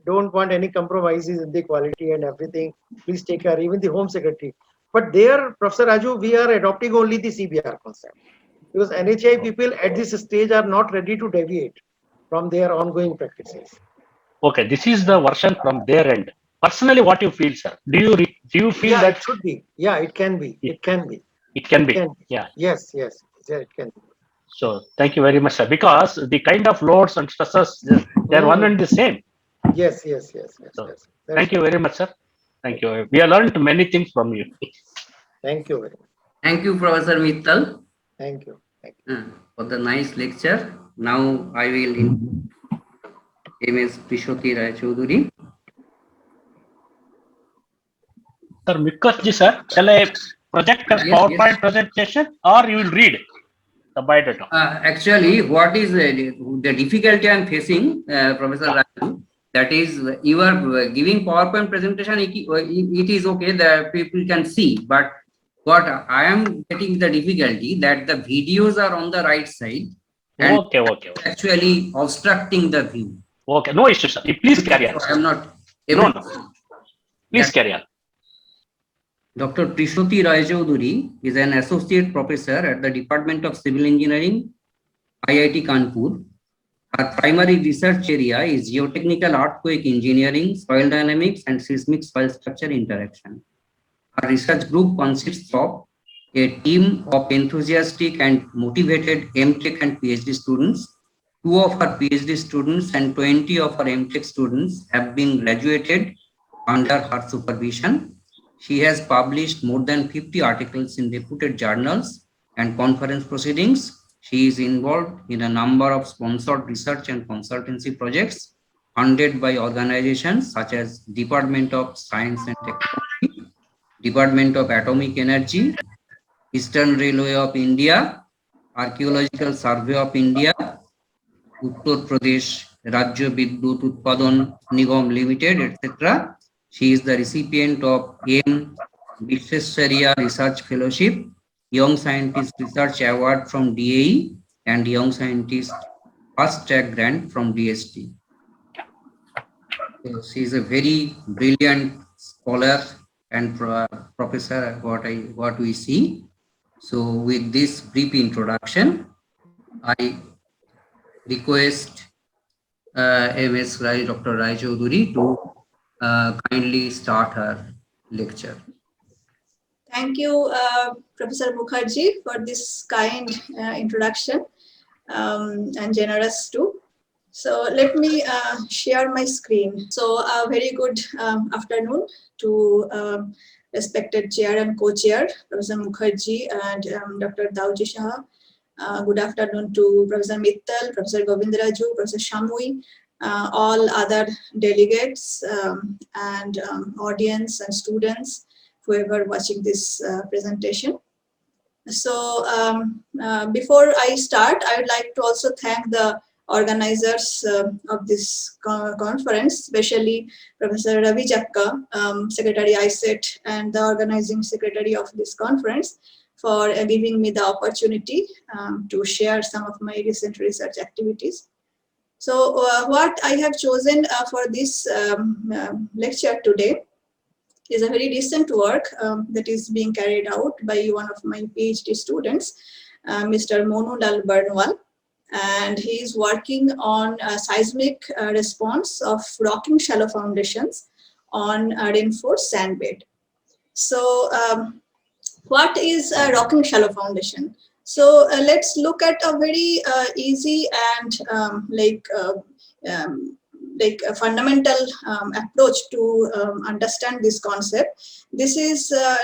don't want any compromises in the quality and everything. Please take care. Even the Home Secretary. But there, Professor Raju, we are adopting only the CBR concept, because NHI people at this stage are not ready to deviate from their ongoing practices. Okay, this is the version from their end. Personally, what you feel, sir? Do you feel Yeah, that it should be. Yeah, it can be. It can be. it can It be? can be. Yeah. Yes, yes. Yeah, it can be. So thank you very much, sir. Because the kind of loads and stresses, they are one Mm. and the same. Yes, yes, yes, yes, So yes. That's thank you right. very much, sir. Thank you. We have learned many things from you. Thank you very much. Thank you, Professor Mittal, Thank you. Thank you. for the nice lecture. Now I will MS Prishoti Rai Chaudhuri. Sir Mukherjee, sir, shall I project a Yes, PowerPoint yes. presentation or you will read the biodata? Actually, what is the difficulty I am facing, Professor Raju, that is you are giving PowerPoint presentation, it is okay that people can see, but what I am getting the difficulty that the videos are on the right side and Okay. actually obstructing the view. Okay, no issue, sir. Please carry on, So I sir. am not No, able no. to see. Please carry on. Dr. Prishoti Rai Chaudhuri is an associate professor at the Department of Civil Engineering, IIT Kanpur. Her primary research area is geotechnical earthquake engineering, soil dynamics, and seismic soil structure interaction. Her research group consists of a team of enthusiastic and motivated MTech and PhD students. 2 of her PhD students and 20 of her MTech students have been graduated under her supervision. She has published more than 50 articles in reputed journals and conference proceedings. She is involved in a number of sponsored research and consultancy projects funded by organizations such as Department of Science and Technology, Department of Atomic Energy, Eastern Railway of India, Archaeological Survey of India, Uttar Pradesh Rajya Vidyut Utpadon Nigam Limited, etc. She is the recipient of M. Visvesvaraya Research Fellowship, Young Scientist Research Award from DAE, and Young Scientist Fast Track Grant from DST. So she is a very brilliant scholar and professor, what we see. So with this brief introduction, I request MS Rai, Dr. Rai Chaudhuri to kindly start her lecture. Thank you, Professor Mukherjee, for this kind introduction and generous too. So let me share my screen. So a very good afternoon to respected chair and co-chair, Professor Mukherjee and Dr. Dauji Shah. Good afternoon to Professor Mittal, Professor Govindaraju, Professor Shamui, all other delegates and audience and students, whoever watching this presentation. So before I start, I would like to also thank the organizers of this conference, especially Professor Ravi Jakka, Secretary ISET, and the organizing secretary of this conference, for giving me the opportunity to share some of my recent research activities. So what I have chosen for this lecture today is a very recent work that is being carried out by one of my PhD students, Mr. Monu Lal Barnwal, and he is working on a seismic response of rocking shallow foundations on a reinforced sand bed. So what is a rocking shallow foundation? So let's look at a very easy and a fundamental approach to understand this concept. This is a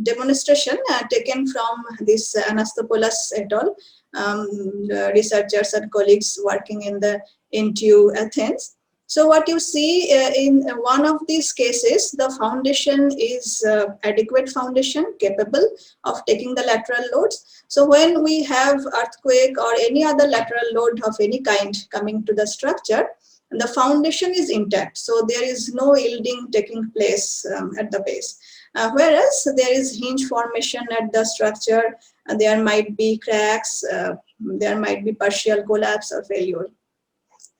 demonstration taken from this Anastopoulos et al. Researchers and colleagues working in the NTU Athens. So what you see in one of these cases, the foundation is adequate foundation capable of taking the lateral loads. So when we have earthquake or any other lateral load of any kind coming to the structure, the foundation is intact. So there is no yielding taking place at the base. Whereas there is hinge formation at the structure, there might be cracks, there might be partial collapse or failure.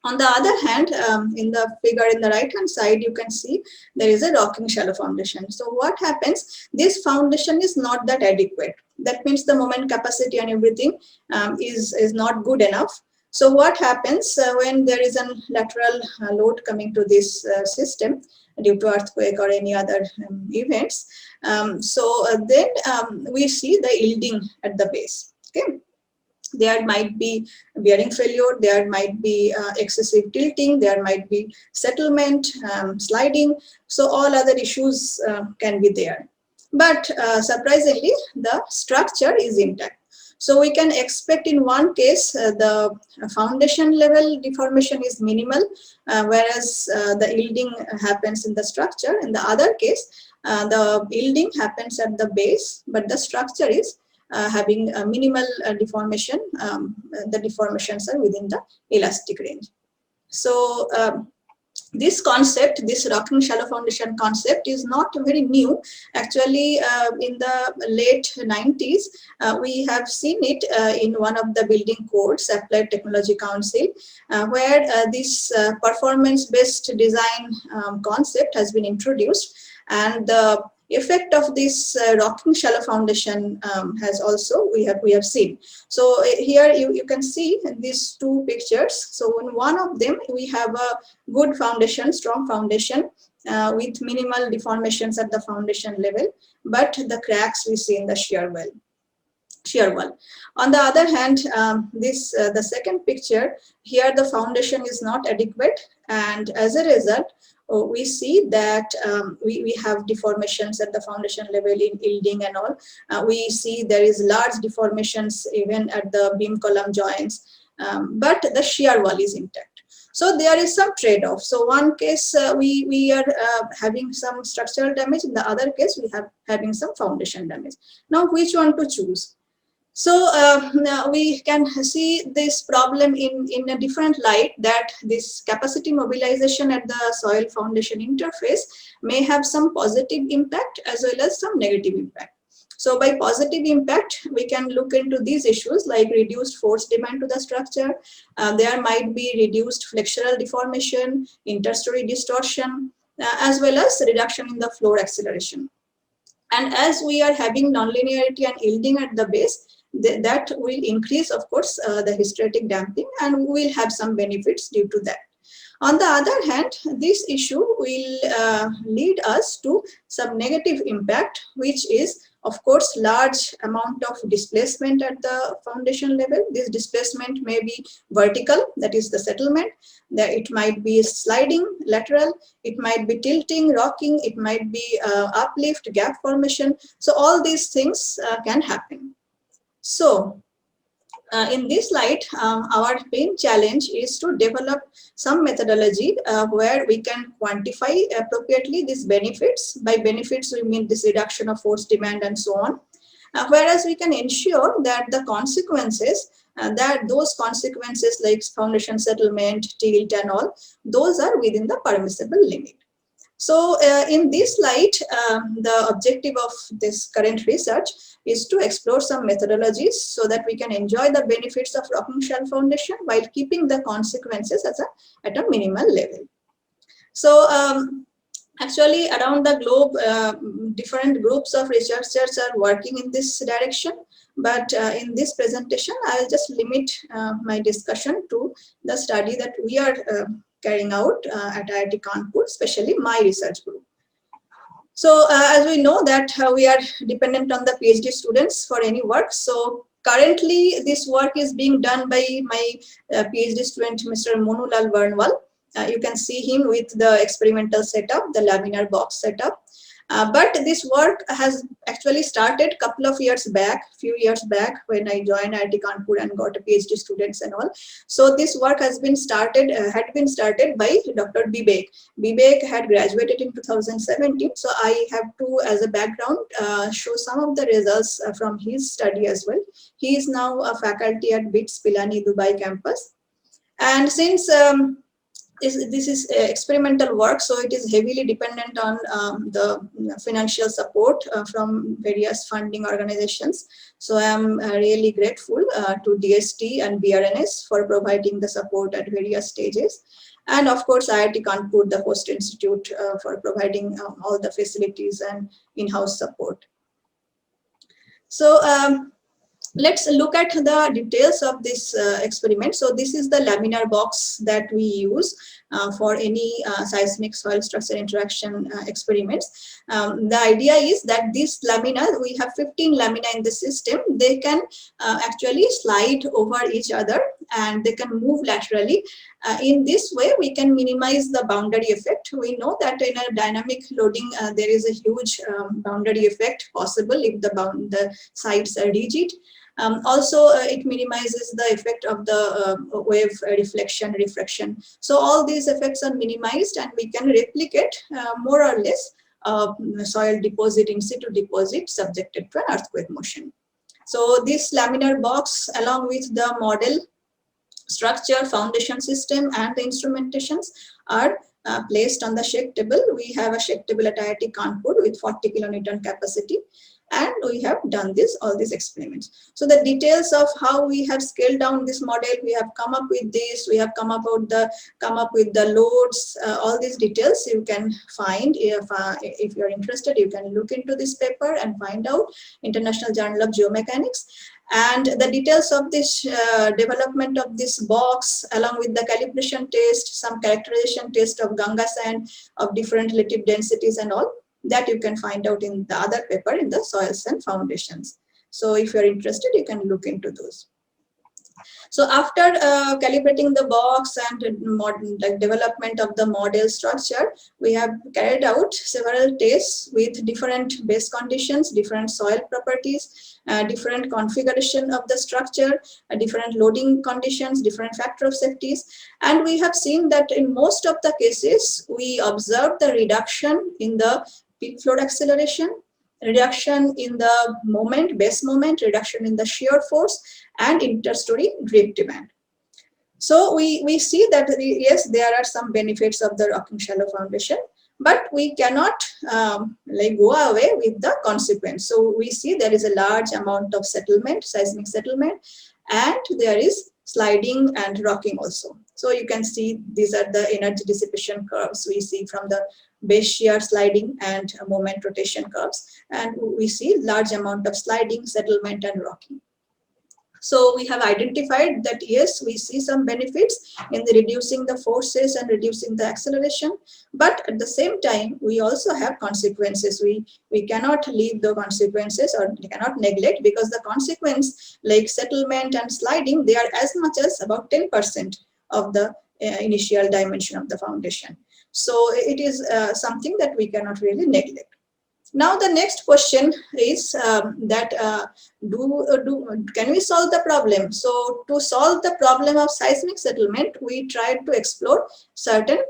On the other hand, in the figure in the right hand side, you can see there is a rocking shallow foundation. So what happens? This foundation is not that adequate. That means the moment capacity and everything is not good enough. So what happens when there is a lateral load coming to this system due to earthquake or any other events? Then we see the yielding at the base. Okay. There might be bearing failure, there might be excessive tilting, there might be settlement, sliding. So all other issues can be there. But surprisingly, the structure is intact. So we can expect in one case, the foundation level deformation is minimal, whereas the yielding happens in the structure. In the other case, the yielding happens at the base, but the structure is having a minimal deformation. The deformations are within the elastic range. So this concept, this rocking shallow foundation concept, is not very new. Actually, in the late 90s, we have seen it in one of the building codes, Applied Technology Council, where this performance-based design concept has been introduced, and the effect of this rocking shallow foundation has also we have seen. So here you can see these two pictures. So in one of them we have a good foundation, strong foundation with minimal deformations at the foundation level, but the cracks we see in the shear wall. On the other hand, the second picture, here the foundation is not adequate, and as a result we see that we have deformations at the foundation level in yielding and all. We see there is large deformations even at the beam column joints, but the shear wall is intact. So there is some trade-off. So one case we are having some structural damage, in the other case we have having some foundation damage. Now which one to choose? So we can see this problem in a different light, that this capacity mobilization at the soil foundation interface may have some positive impact as well as some negative impact. So by positive impact, we can look into these issues like reduced force demand to the structure. There might be reduced flexural deformation, interstory distortion, as well as reduction in the floor acceleration. And as we are having nonlinearity and yielding at the base, that will increase, of course, the hysteretic damping, and we will have some benefits due to that. On the other hand, this issue will lead us to some negative impact, which is, of course, large amount of displacement at the foundation level. This displacement may be vertical, that is the settlement. It might be sliding, lateral. It might be tilting, rocking. It might be uplift, gap formation. So all these things can happen. So in this light, our main challenge is to develop some methodology where we can quantify appropriately these benefits. By benefits, we mean this reduction of force demand and so on. Whereas we can ensure that the consequences, those consequences like foundation settlement, tilt and all, those are within the permissible limit. So in this light, the objective of this current research is to explore some methodologies so that we can enjoy the benefits of rocking shallow foundation while keeping the consequences at a minimal level. So actually around the globe, different groups of researchers are working in this direction. But in this presentation, I'll just limit my discussion to the study that we are carrying out at IIT Kanpur, especially my research group. So as we know that we are dependent on the PhD students for any work. So Currently, this work is being done by my PhD student, Mr. Monulal Varnwal. You can see him with the experimental setup, the laminar box setup. But this work has actually started a couple of years back, few years back, when I joined IIT Kanpur and got a PhD students and all. So this work has been started, had been started by Dr. Bibek. Bibek had graduated in 2017. So I have to, as a background, show some of the results from his study as well. He is now a faculty at BITS Pilani Dubai campus. And since this is experimental work, so it is heavily dependent on the financial support from various funding organizations. So I am really grateful to DST and BRNS for providing the support at various stages. And of course, IIT Kanpur, the host institute, for providing all the facilities and in-house support. So let's look at the details of this experiment. So this is the laminar box that we use for any seismic soil structure interaction experiments. The idea is that this lamina, we have 15 lamina in the system. They can actually slide over each other and they can move laterally. In this way, we can minimize the boundary effect. We know that in a dynamic loading, there is a huge boundary effect possible if the sides are rigid. Also, it minimizes the effect of the wave reflection, refraction. So all these effects are minimized and we can replicate more or less soil deposit, in situ deposit subjected to an earthquake motion. So this laminar box, along with the model, structure, foundation system, and the instrumentations are placed on the shake table. We have a shake table at IIT Kanpur with 40 kilonewton capacity. And we have done all these experiments. So the details of how we have scaled down this model, we have come up with this, we have come up with the loads, all these details you can find. If you're interested, you can look into this paper and find out, International Journal of Geomechanics. And the details of this development of this box, along with the calibration test, some characterization test of Ganga sand of different relative densities and all, that you can find out in the other paper in the soils and foundations. So if you're interested, you can look into those. So after calibrating the box and development of the model structure, we have carried out several tests with different base conditions, different soil properties, different configuration of the structure, different loading conditions, different factor of safeties. And we have seen that in most of the cases, we observed the reduction in the peak flood acceleration, reduction in the moment, base moment, reduction in the shear force, and interstory drift demand. So we see that yes, there are some benefits of the rocking shallow foundation, but we cannot go away with the consequence. So we see there is a large amount of settlement, seismic settlement, and there is sliding and rocking also. So you can see these are the energy dissipation curves we see from the base shear, sliding, and moment rotation curves. And we see large amount of sliding, settlement, and rocking. So we have identified that yes, we see some benefits in the reducing the forces and reducing the acceleration, but at the same time, we also have consequences. We cannot leave the consequences or cannot neglect, because the consequence like settlement and sliding, they are as much as about 10% of the initial dimension of the foundation. So it is something that we cannot really neglect. Now the next question is can we solve the problem? So to solve the problem of seismic settlement, we tried to explore certain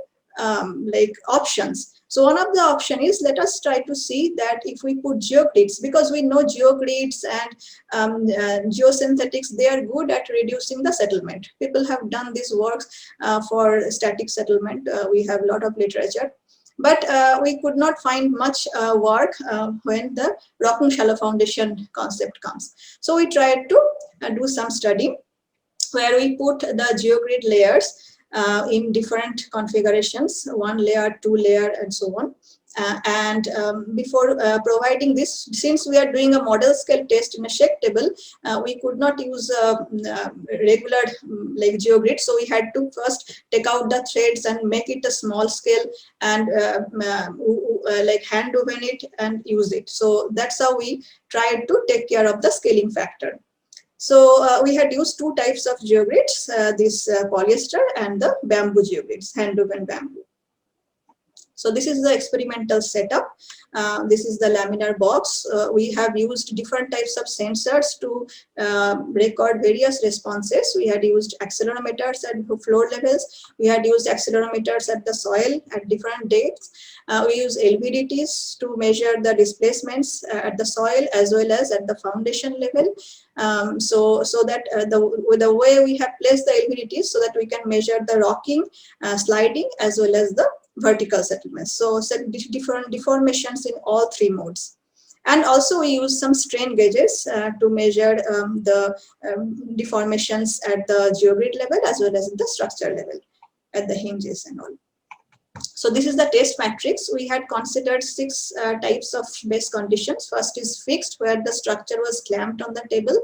options. So one of the option is, let us try to see that if we put geogrids, because we know geogrids and geosynthetics, they are good at reducing the settlement. People have done these works for static settlement. We have a lot of literature. But we could not find much work when the rocking shallow foundation concept comes. So we tried to do some study where we put the geogrid layers in different configurations, 1 layer, 2 layer, and so on. Before providing this, since we are doing a model scale test in a shake table, we could not use regular geogrid. So we had to first take out the threads and make it a small scale and hand open it and use it. So that's how we tried to take care of the scaling factor. So we had used two types of geogrids, this polyester and the bamboo geogrids, hand-woven bamboo. So this is the experimental setup. This is the laminar box. We have used different types of sensors to record various responses. We had used accelerometers at floor levels. We had used accelerometers at the soil at different depths. We use LVDTs to measure the displacements at the soil as well as at the foundation level. So that the way we have placed the LVDTs so that we can measure the rocking, sliding as well as the vertical settlements. So different deformations in all three modes. And also we use some strain gauges to measure the deformations at the geogrid level as well as at the structure level at the hinges and all. So this is the test matrix. We had considered 6 types of base conditions. First is fixed, where the structure was clamped on the table.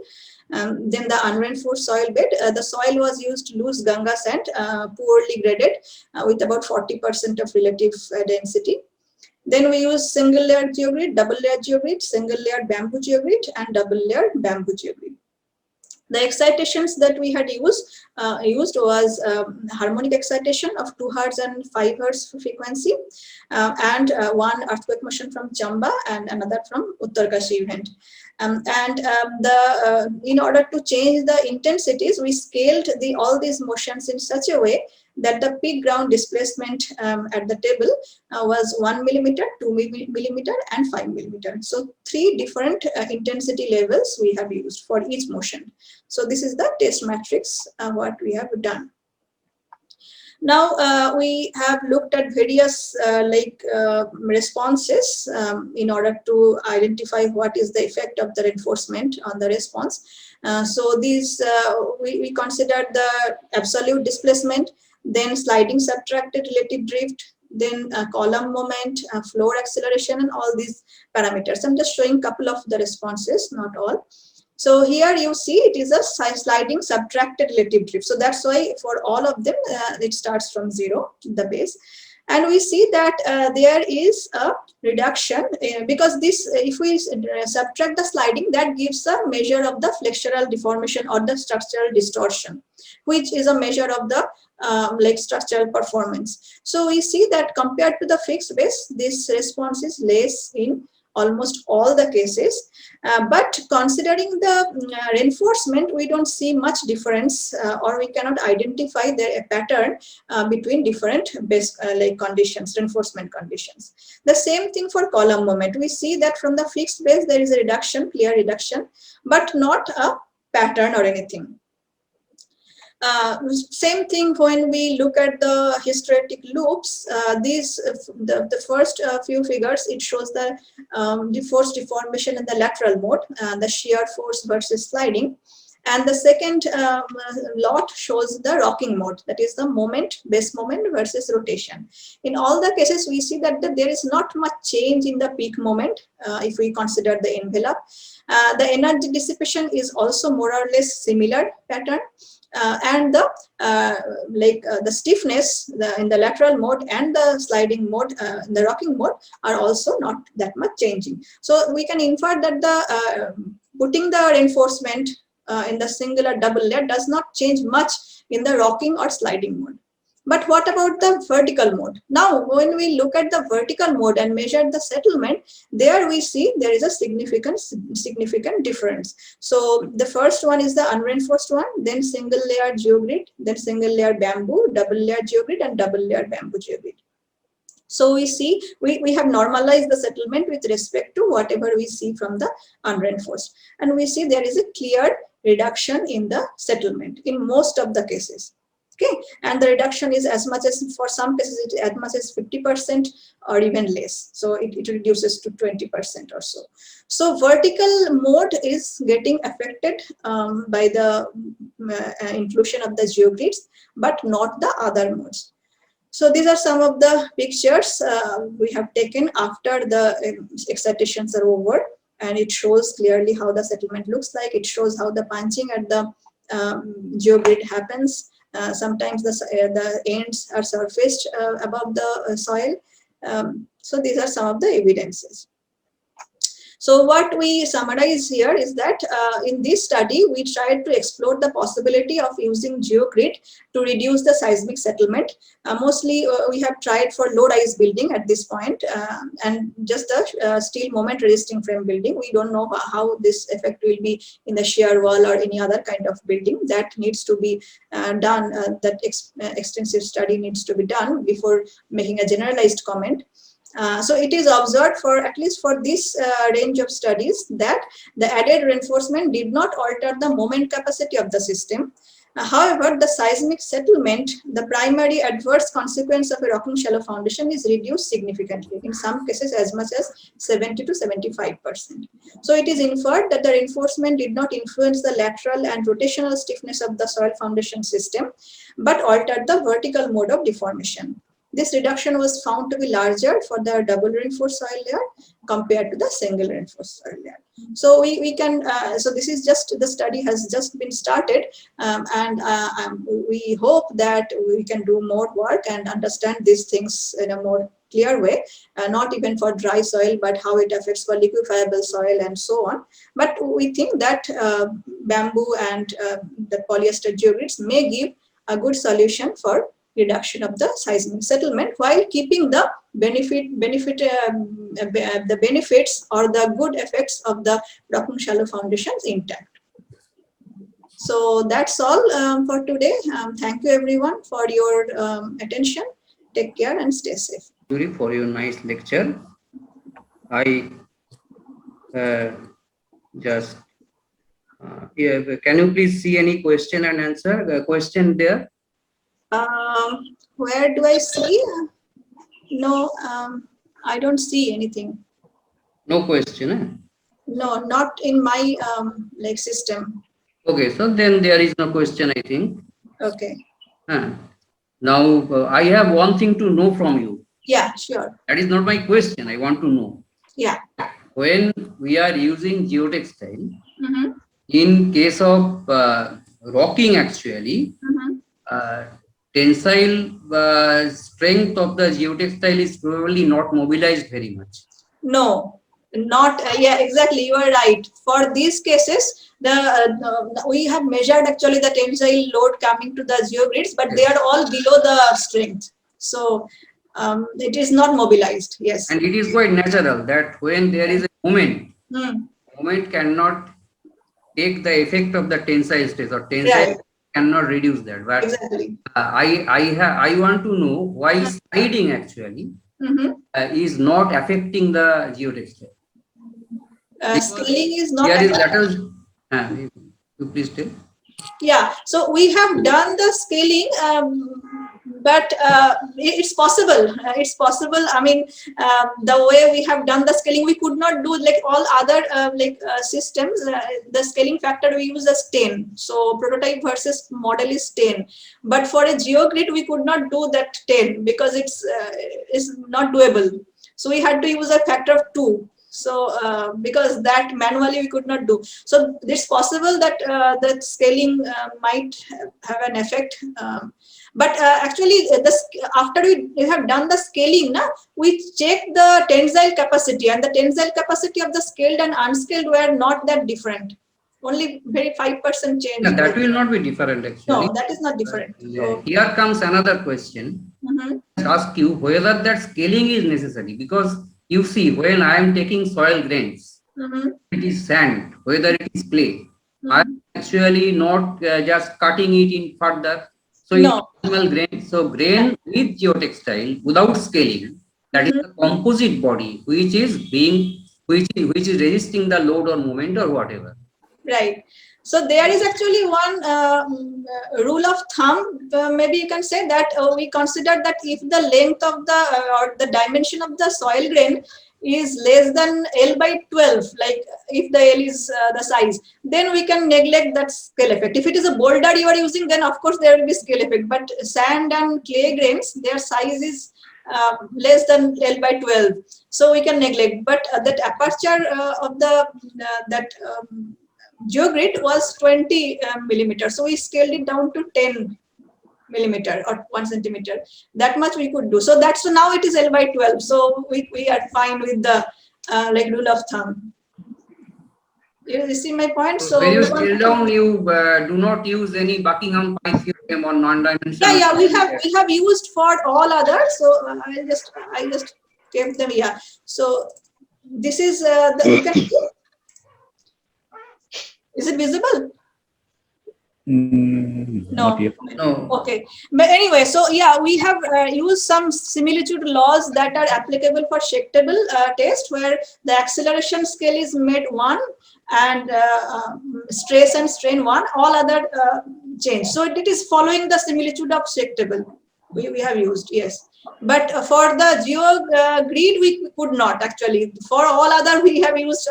Then the unreinforced soil bed. The soil was used loose Ganga sand, poorly graded, with about 40% of relative density. Then we use single layered geogrid, double layered geogrid, single layered bamboo geogrid, and double layered bamboo geogrid. The excitations that we had used was harmonic excitation of 2 Hz and 5 Hz frequency, and one earthquake motion from Chamba and another from Uttarkashi event. In order to change the intensities, we scaled all these motions in such a way that the peak ground displacement at the table was 1 millimeter, 2 millimeter, and 5 millimeter. So 3 different intensity levels we have used for each motion. So this is the test matrix what we have done. Now we have looked at various responses in order to identify what is the effect of the reinforcement on the response. So these we considered the absolute displacement, then sliding subtracted relative drift, then column moment, floor acceleration, and all these parameters. I'm just showing a couple of the responses, not all. So here you see it is a sliding subtracted relative drift. So that's why for all of them it starts from 0, the base. And we see that there is a reduction because this, if we subtract the sliding, that gives a measure of the flexural deformation or the structural distortion, which is a measure of the structural performance. So we see that compared to the fixed base, this response is less in almost all the cases, but considering the reinforcement, we don't see much difference or we cannot identify the pattern between different base conditions, reinforcement conditions. The same thing for column moment. We see that from the fixed base there is a reduction, clear reduction, but not a pattern or anything. Same thing when we look at the hysteretic loops. The first few figures, it shows the force deformation in the lateral mode, the shear force versus sliding. And the second lot shows the rocking mode, that is the moment, base moment versus rotation. In all the cases, we see that there is not much change in the peak moment if we consider the envelope. The energy dissipation is also more or less similar pattern. And the stiffness in the lateral mode and the sliding mode, the rocking mode, are also not that much changing. So we can infer that the putting the reinforcement in the single or double layer does not change much in the rocking or sliding mode. But what about the vertical mode? Now, when we look at the vertical mode and measure the settlement, there we see there is a significant difference. So the first one is the unreinforced one, then single layer geogrid, then single layer bamboo, double layer geogrid, and double layer bamboo geogrid. So we see we have normalized the settlement with respect to whatever we see from the unreinforced, and we see there is a clear reduction in the settlement in most of the cases. Okay, and the reduction is as much as, for some cases, it as much as 50% or even less. So it reduces to 20% or so. So vertical mode is getting affected by the inclusion of the geogrids, but not the other modes. So these are some of the pictures we have taken after the excitations are over, and it shows clearly how the settlement looks like. It shows how the punching at the geogrid happens. Sometimes the ends are surfaced above the soil. So these are some of the evidences. So what we summarize here is that in this study, we tried to explore the possibility of using GeoGrid to reduce the seismic settlement. Mostly we have tried for low-rise building at this point, and just the steel moment resisting frame building. We don't know how this effect will be in the shear wall or any other kind of building. That needs to be done, that extensive study needs to be done before making a generalized comment. So it is observed for at least for this range of studies that the added reinforcement did not alter the moment capacity of the system. However, the seismic settlement, the primary adverse consequence of a rocking shallow foundation, is reduced significantly, in some cases as much as 70 to 75%. So it is inferred that the reinforcement did not influence the lateral and rotational stiffness of the soil foundation system, but altered the vertical mode of deformation. This reduction was found to be larger for the double reinforced soil layer compared to the single reinforced soil layer. So we can, so this is just, the study has just been started, and we hope that we can do more work and understand these things in a more clear way, not even for dry soil, but how it affects for liquefiable soil and so on. But we think that bamboo and the polyester geogrids may give a good solution for reduction of the seismic settlement while keeping the benefits or the good effects of the rocking shallow foundations intact. So that's all for today. Thank you everyone for your attention. Take care and stay safe. Yuri, for your nice lecture. I just yeah, can you please see any question and answer? The question there. Where do I see? No, I don't see anything. No question. Eh? No, not in my like system. Okay, so then there is no question, I think. Okay. Now I have one thing to know from you. Yeah, sure. That is not my question. I want to know. Yeah. When we are using geotextile, in case of rocking, actually, tensile strength of the geotextile is probably not mobilized very much. No, not yeah, exactly. You are right. For these cases, we have measured actually the tensile load coming to the geogrids, but they are all below the strength. So it is not mobilized. Yes. And it is quite natural that when there is a moment, moment cannot take the effect of the tensile stress, or tensile cannot reduce that. But exactly. I want to know why sliding actually is not affecting the geotextile. Scaling is not. There is lateral. You please tell. Yeah, so we have done the scaling, but it's possible. It's possible. I mean, the way we have done the scaling, we could not do like all other systems. The scaling factor we use as 10. So prototype versus model is 10. But for a geogrid, we could not do that 10 because it's not doable. So we had to use a factor of 2. So because that manually we could not do. So it's possible that that scaling might have an effect. But actually, after we have done the scaling, we check the tensile capacity, and the tensile capacity of the scaled and unscaled were not that different. Only very 5% change. No, that will not be different actually. No, that is not different. So, here comes another question. Ask you whether that scaling is necessary, because you see, when I am taking soil grains, it is sand, whether it is clay, I am actually not just cutting it in further. So it's normal grain. So grain with geotextile without scaling, that is the composite body, which is resisting the load or moment or whatever. Right. So there is actually one rule of thumb, maybe you can say that we consider that if the length of the or the dimension of the soil grain is less than L by 12, like if the L is the size, then we can neglect that scale effect. If it is a boulder you are using, then of course there will be scale effect. But sand and clay grains, their size is less than L by 12, so we can neglect. But that aperture of the geogrid was 20 millimeters, so we scaled it down to 10 millimeter or 1 centimeter. That much we could do. So that's, so now it is L by 12. So we are fine with the like rule of thumb. You see my point? So when you scale down, you do not use any Buckingham pi theorem on non-dimensional. Yeah, we have used for all others. So I just kept them. Yeah. So this is is it visible? Not yet. No. Okay. But anyway, so yeah, we have used some similitude laws that are applicable for Schechtebel test, where the acceleration scale is made 1 and stress and strain 1, all other change. So it is following the similitude of Schechtebel. We have used, yes. But for the GeoGrid, we could not actually. For all other, we have used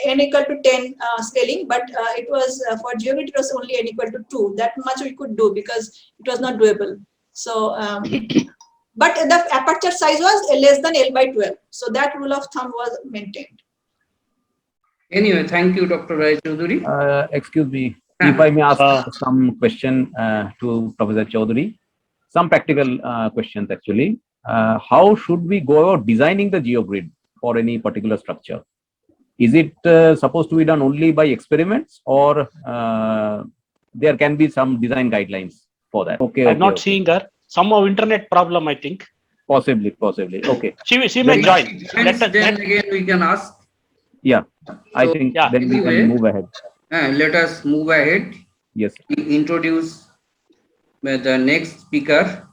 n equal to 10 scaling, but it was for GeoGrid, it was only n equal to 2. That much we could do because it was not doable. So, but the aperture size was less than L by 12. So that rule of thumb was maintained. Anyway, thank you, Dr. Rai Chaudhuri. Excuse me, if I may ask some question to Professor Chaudhuri. Some practical questions actually. How should we go about designing the GeoGrid for any particular structure? Is it supposed to be done only by experiments, or there can be some design guidelines for that? Okay, I'm not seeing her. Somehow internet problem, I think. Possibly. Okay. She may join. Then again we can ask. Yeah, I think then we can move ahead. Let us move ahead. Yes. We introduce the next speaker.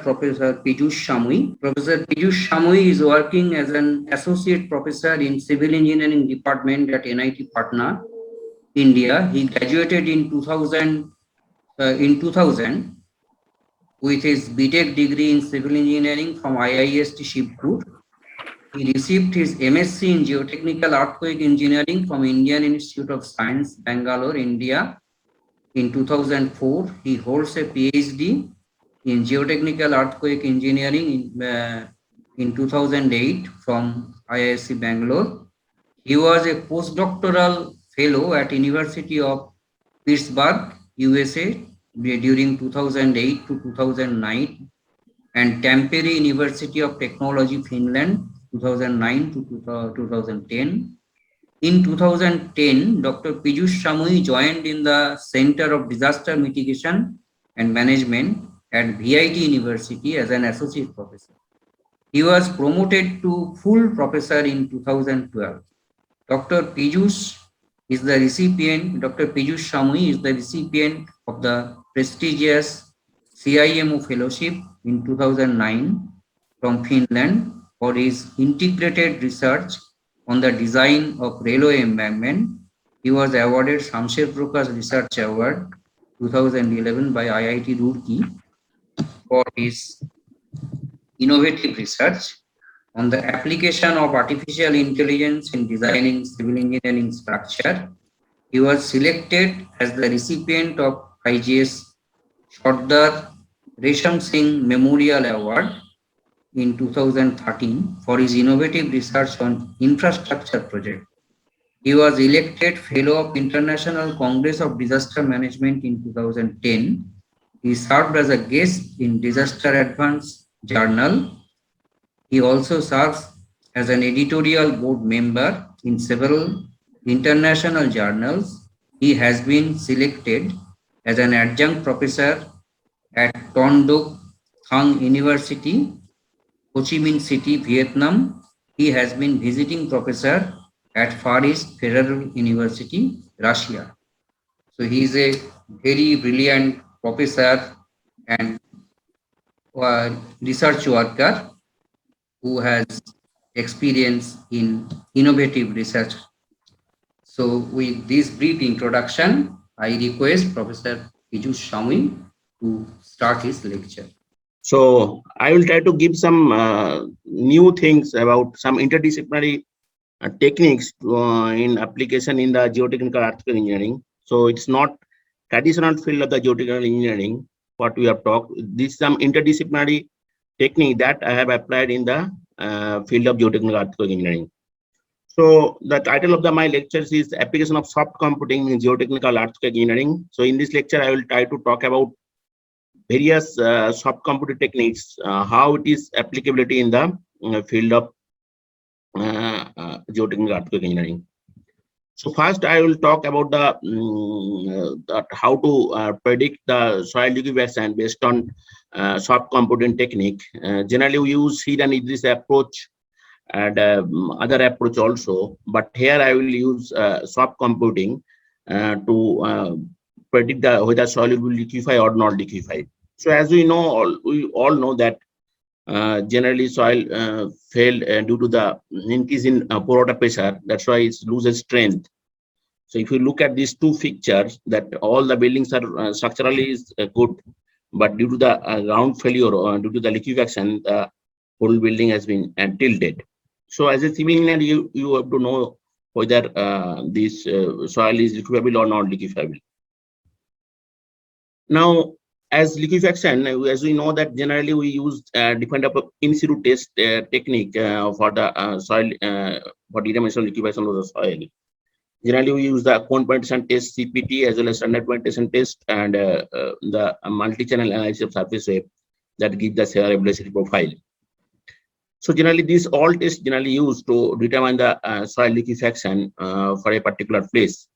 Professor Piyush Shamui. Professor Piyush Shamui is working as an associate professor in civil engineering department at NIT Patna, India. He graduated in 2000 with his BTech degree in civil engineering from IIST Shibpur. He received his MSc in geotechnical earthquake engineering from Indian Institute of Science, Bangalore, India. In 2004, he holds a PhD in geotechnical earthquake engineering in 2008 from IISc Bangalore. He was a postdoctoral fellow at University of Pittsburgh, USA during 2008 to 2009 and Tampere University of Technology, Finland, 2009 to 2010. In 2010, Dr. Piyush Shamui joined in the Center of Disaster Mitigation and Management at VIT University as an associate professor. He was promoted to full professor in 2012. Dr. Piyush Shamui is the recipient of the prestigious CIMO Fellowship in 2009 from Finland for his integrated research on the design of railway embankment. He was awarded Shamsher Prakash Research Award 2011 by IIT Roorkee for his innovative research on the application of artificial intelligence in designing civil engineering structure. He was selected as the recipient of IGS Sardar Resham Singh Memorial Award in 2013 for his innovative research on infrastructure project. He was elected Fellow of International Congress of Disaster Management in 2010. He served as a guest in Disaster Advance Journal. He also serves as an editorial board member in several international journals. He has been selected as an adjunct professor at Ton Duc Thang University, Ho Chi Minh City, Vietnam. He has been visiting professor at Far East Federal University, Russia. So he is a very brilliant professor and research worker who has experience in innovative research. So with this brief introduction, I request Professor Piyush Shamui to start his lecture. So I will try to give some new things about some interdisciplinary techniques in application in the geotechnical earthquake engineering. So it's not traditional field of the geotechnical engineering what we have talked. This is some interdisciplinary technique that I have applied in the field of geotechnical earthquake engineering. So the title of my lectures is Application of Soft Computing in Geotechnical Earthquake Engineering. So in this lecture, I will try to talk about various soft computing techniques, how it is applicability in the field of geotechnical earthquake engineering. So first, I will talk about how to predict the soil liquefaction based on soft computing technique. Generally, we use Seed and Idris approach and other approach also, but here I will use soft computing to predict whether soil will liquefy or not liquefy. So as we know, we all know that generally soil failed due to the increase in pore water pressure. That's why it loses strength. So if you look at these two pictures, that all the buildings are structurally good, but due to the ground failure, due to the liquefaction, the whole building has been tilted. So as a civil engineer, you have to know whether this soil is liquefable or not liquefable. Now, as liquefaction, as we know that generally we use different in situ test technique for the soil for determination of liquefaction of the soil. Generally, we use the cone penetration test (CPT) as well as standard penetration test and the multi-channel analysis of surface wave that gives the salinity profile. So generally, these all tests generally used to determine the soil liquefaction for a particular place.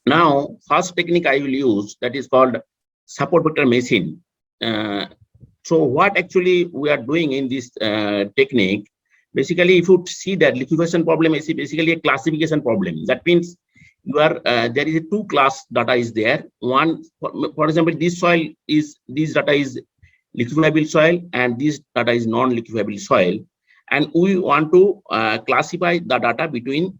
Now, first technique I will use, that is called support vector machine. So what actually we are doing in this technique, basically, if you see that liquefaction problem is basically a classification problem. That means you are there is a two class data is there. One, for example, this data is liquefable soil and this data is non-liquefable soil, and we want to classify the data between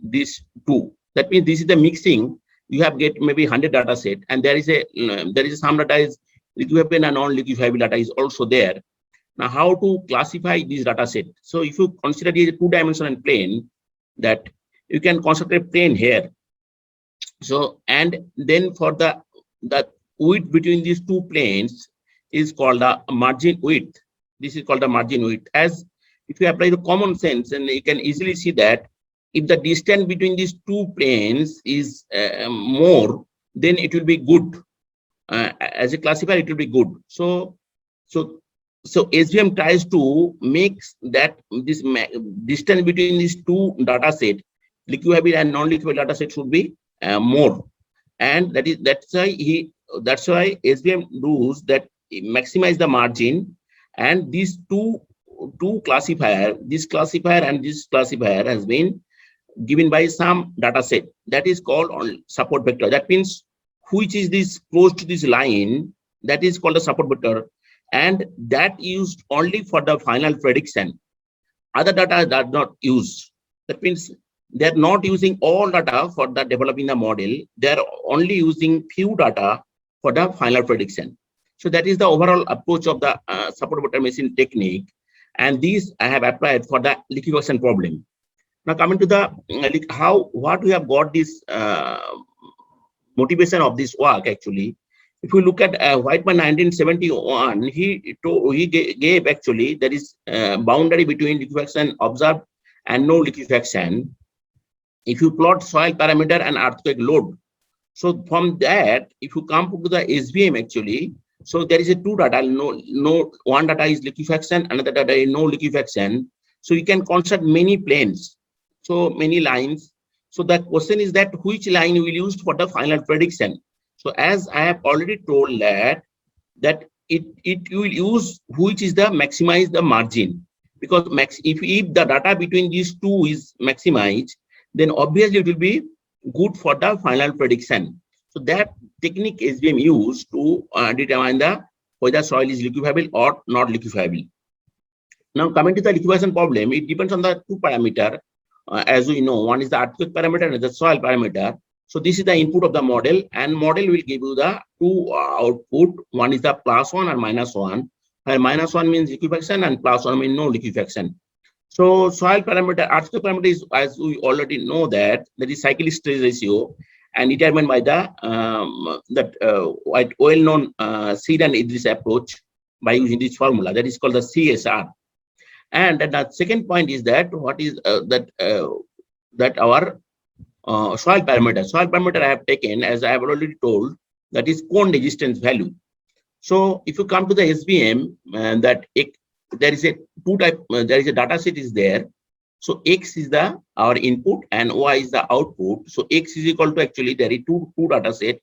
these two. That means this is the mixing. You have get maybe 100 data set, and there is some data is liquefable and non-liquefable data is also there. Now, how to classify this data set? So if you consider it a two-dimensional plane, that you can consider a plane here. So, and then for the width between these two planes is called the margin width. This is called the margin width. As if you apply the common sense, and you can easily see that if the distance between these two planes is more, then it will be good. As a classifier, it will be good. So SVM tries to make that this distance between these two data set, liquefable and non-liquefable data set, should be more, and that's why SVM does that, maximize the margin, and these two classifier, this classifier and this classifier has been given by some data set that is called on support vector. That means which is this close to this line, that is called a support vector, and that used only for the final prediction. Other data are not used. That means they're not using all data for the developing the model. They're only using few data for the final prediction. So that is the overall approach of the support vector machine technique, and these I have applied for the liquefaction problem. Now coming to the what we have got this motivation of this work. Actually, if we look at Whiteman 1971, he gave actually there is boundary between liquefaction observed and no liquefaction. If you plot soil parameter and earthquake load, so from that, if you come to the SVM actually, so there is a two data, no one data is liquefaction, another data is no liquefaction. So you can construct many planes, so many lines. So the question is that which line we will use for the final prediction. So as I have already told that it will use which is the maximize the margin, because if the data between these two is maximized, then obviously it will be good for the final prediction. So that technique is being used to determine whether soil is liquefable or not liquefable. Now coming to the liquefaction problem, it depends on the two parameter. As we know, one is the earthquake parameter and the soil parameter. So this is the input of the model, and model will give you the two output. One is the +1 and -1, where -1 means liquefaction and +1 means no liquefaction. So soil parameter, earthquake parameter is, as we already know, that is cyclic stress ratio, and determined by the well-known Seed and Idris approach by using this formula that is called the CSR. And the second point is that what is that our soil parameter. Soil parameter I have taken, as I have already told, that is cone resistance value. So if you come to the SVM, there is a data set is there. So X is the our input and Y is the output. So X is equal to, actually there is two data set.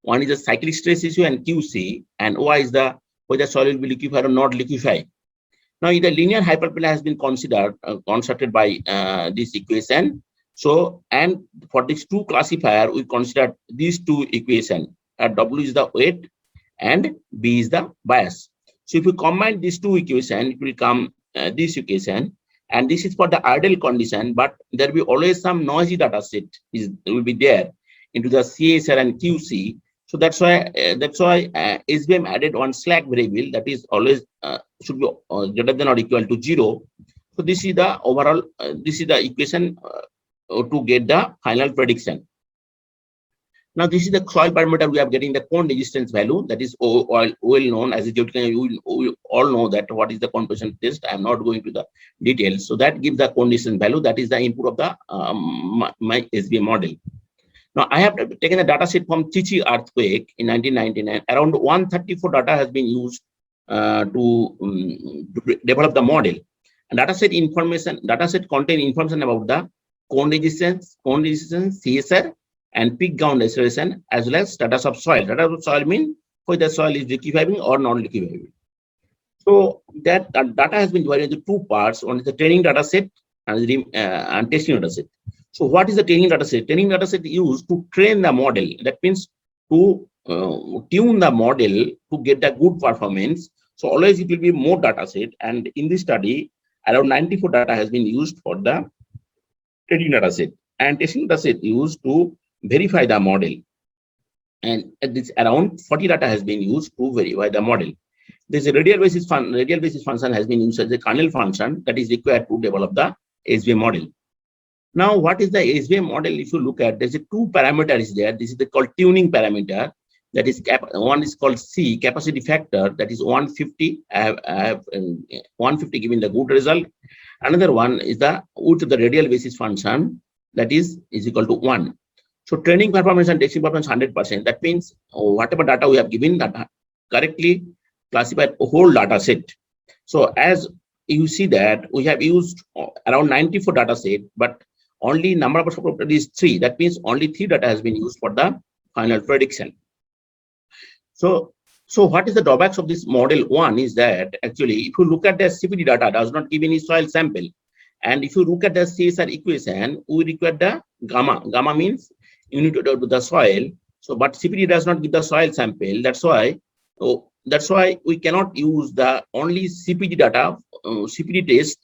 One is the cyclic stress issue and QC, and Y is the whether soil will be liquefied or not liquefied. Now, the linear hyperplane has been considered constructed by this equation. So, and for these two classifier, we consider these two equation. W is the weight and B is the bias. So, if you combine these two equation, it will come this equation, and this is for the ideal condition. But there will be always some noisy data set will be there into the CSR and QC. So that's why SVM added one slack variable that is always should be greater than or equal to 0. So this is the overall this is the equation to get the final prediction. Now this is the soil parameter. We are getting the cone resistance value that is well known as a geotechnical. We all know that what is the compression test. I am not going to the details. So that gives the cone resistance value. That is the input of the my SVM model. Now, I have taken a data set from Chichi earthquake in 1999. Around 134 data has been used to develop the model. And data set contain information about the cone resistance, CSR, and peak ground acceleration, as well as status of soil. Status of soil means whether the soil is liquefying or non-liquefying. So that data has been divided into two parts. One is the training data set and testing data set. So what is the training data set? Training data set used to train the model. That means to tune the model to get the good performance. So always it will be more data set. And in this study, around 94 data has been used for the training data set. And testing data set used to verify the model. And this around 40 data has been used to verify the model. This radial basis function has been used as a kernel function that is required to develop the SVM model. Now, what is the SVM model? If you look at, there's a two parameters there. This is called tuning parameter. That is one is called C, capacity factor. That is 150. I have 150 giving the good result. Another one is the width of the radial basis function. That is equal to 1. So training performance and testing performance 100%. That means whatever data we have given, that correctly classified a whole data set. So as you see that we have used around 94 data set, but only number of properties is 3. That means only 3 data has been used for the final prediction. So what is the drawbacks of this model? One is that actually, if you look at the CPD data, does not give any soil sample. And if you look at the CSR equation, we require the gamma. Gamma means unit to the soil. So, but CPD does not give the soil sample. That's why we cannot use the only CPD data, CPD test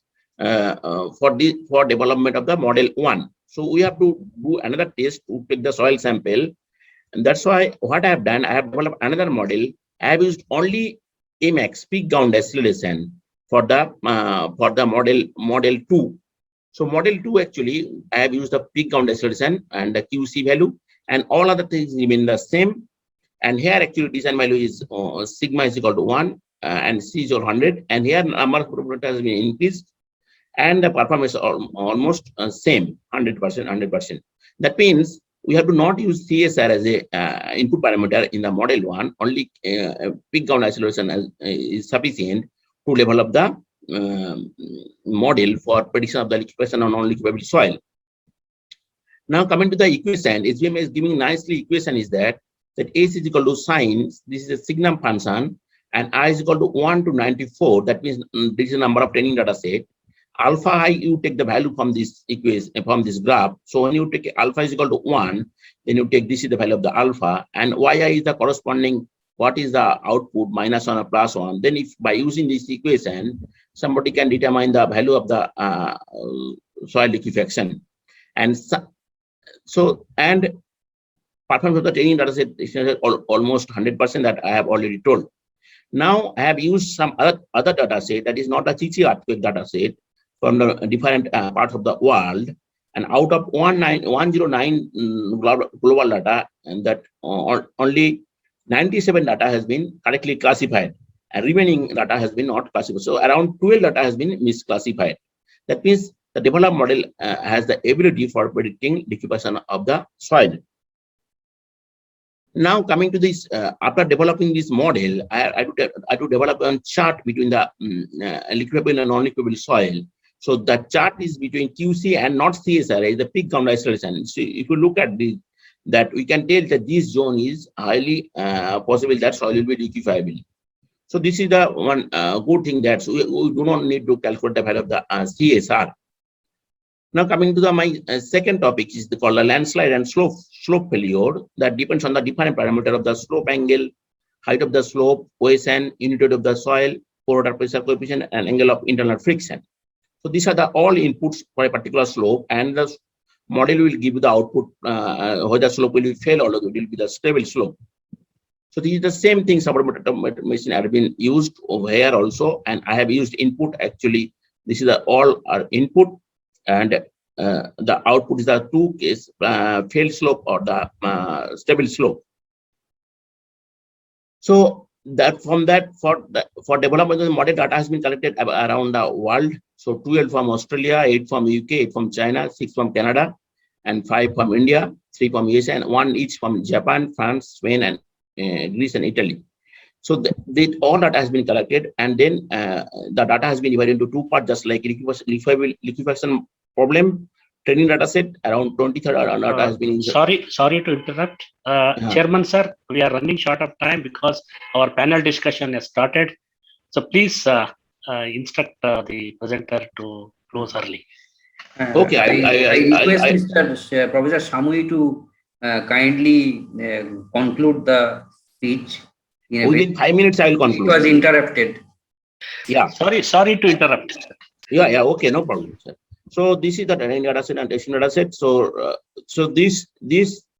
for development of the model 1. So we have to do another test to take the soil sample, and that's why what I have done, I have developed another model. I have used only Max, peak ground acceleration, for the model 2. So model 2 actually I have used the peak ground acceleration and the QC value, and all other things remain the same. And here actually design value is sigma is equal to 1 and C is equal to 100, and here number of parameters has been increased, and the performance almost same, 100%. That means we have to not use CSR as a input parameter in the model 1. Only peak ground acceleration is sufficient to develop the model for prediction of the liquefaction or non-liquefying soil. Now coming to the equation, SVM is giving nicely equation is that S is equal to sine, this is a signum function, and I is equal to 1 to 94. That means this is the number of training data set. Alpha I, you take the value from this equation, from this graph. So when you take alpha is equal to 1, then you take this is the value of the alpha, and yi is the corresponding what is the output minus 1 or plus 1. Then if by using this equation, somebody can determine the value of the soil liquefaction. And so and performance of the training data set is almost 100% that I have already told. Now I have used some other data set that is not a Chichi earthquake data set from the different parts of the world, and out of 109 global data, and that only 97 data has been correctly classified, and remaining data has been not classified. So around 12 data has been misclassified. That means the developed model has the ability for predicting liquefaction of the soil. Now coming to this, after developing this model, I had to develop a chart between the liquefying and non-liquefying soil. So the chart is between QC and not CSR, is the peak ground isolation. So if you look at this, that we can tell that this zone is highly possible that soil will be liquefiable. So this is the one good thing that we do not need to calculate the value of the CSR. Now coming to the my second topic is called the landslide and slope failure. That depends on the different parameter of the slope angle, height of the slope, OSN, unit of the soil, pore water pressure coefficient, and angle of internal friction. So these are the all inputs for a particular slope, and the model will give you the output whether slope will fail or it will be the stable slope. So these are the same things about machine have been used over here also, and I have used input actually. This is the all our input, and the output is the two case fail slope or the stable slope. So that from that for development of the model data has been collected around the world. So 12 from Australia, 8 from UK, 8 from China, 6 from Canada, and 5 from India, 3 from USA, and 1 each from Japan, France, Spain, and Greece and Italy. So all data has been collected, and then the data has been divided into two parts, just like liquefaction problem, training data set, around 23rd data has been. Sorry to interrupt. Chairman sir, we are running short of time because our panel discussion has started. So please instruct the presenter to close early. Okay, I request Mr. Professor Shamui to kindly conclude the speech. Within 5 minutes, I will conclude. It was interrupted. Yeah. Sorry to interrupt. Yeah. Okay, no problem, sir. So this is the training data set and testing data set. So this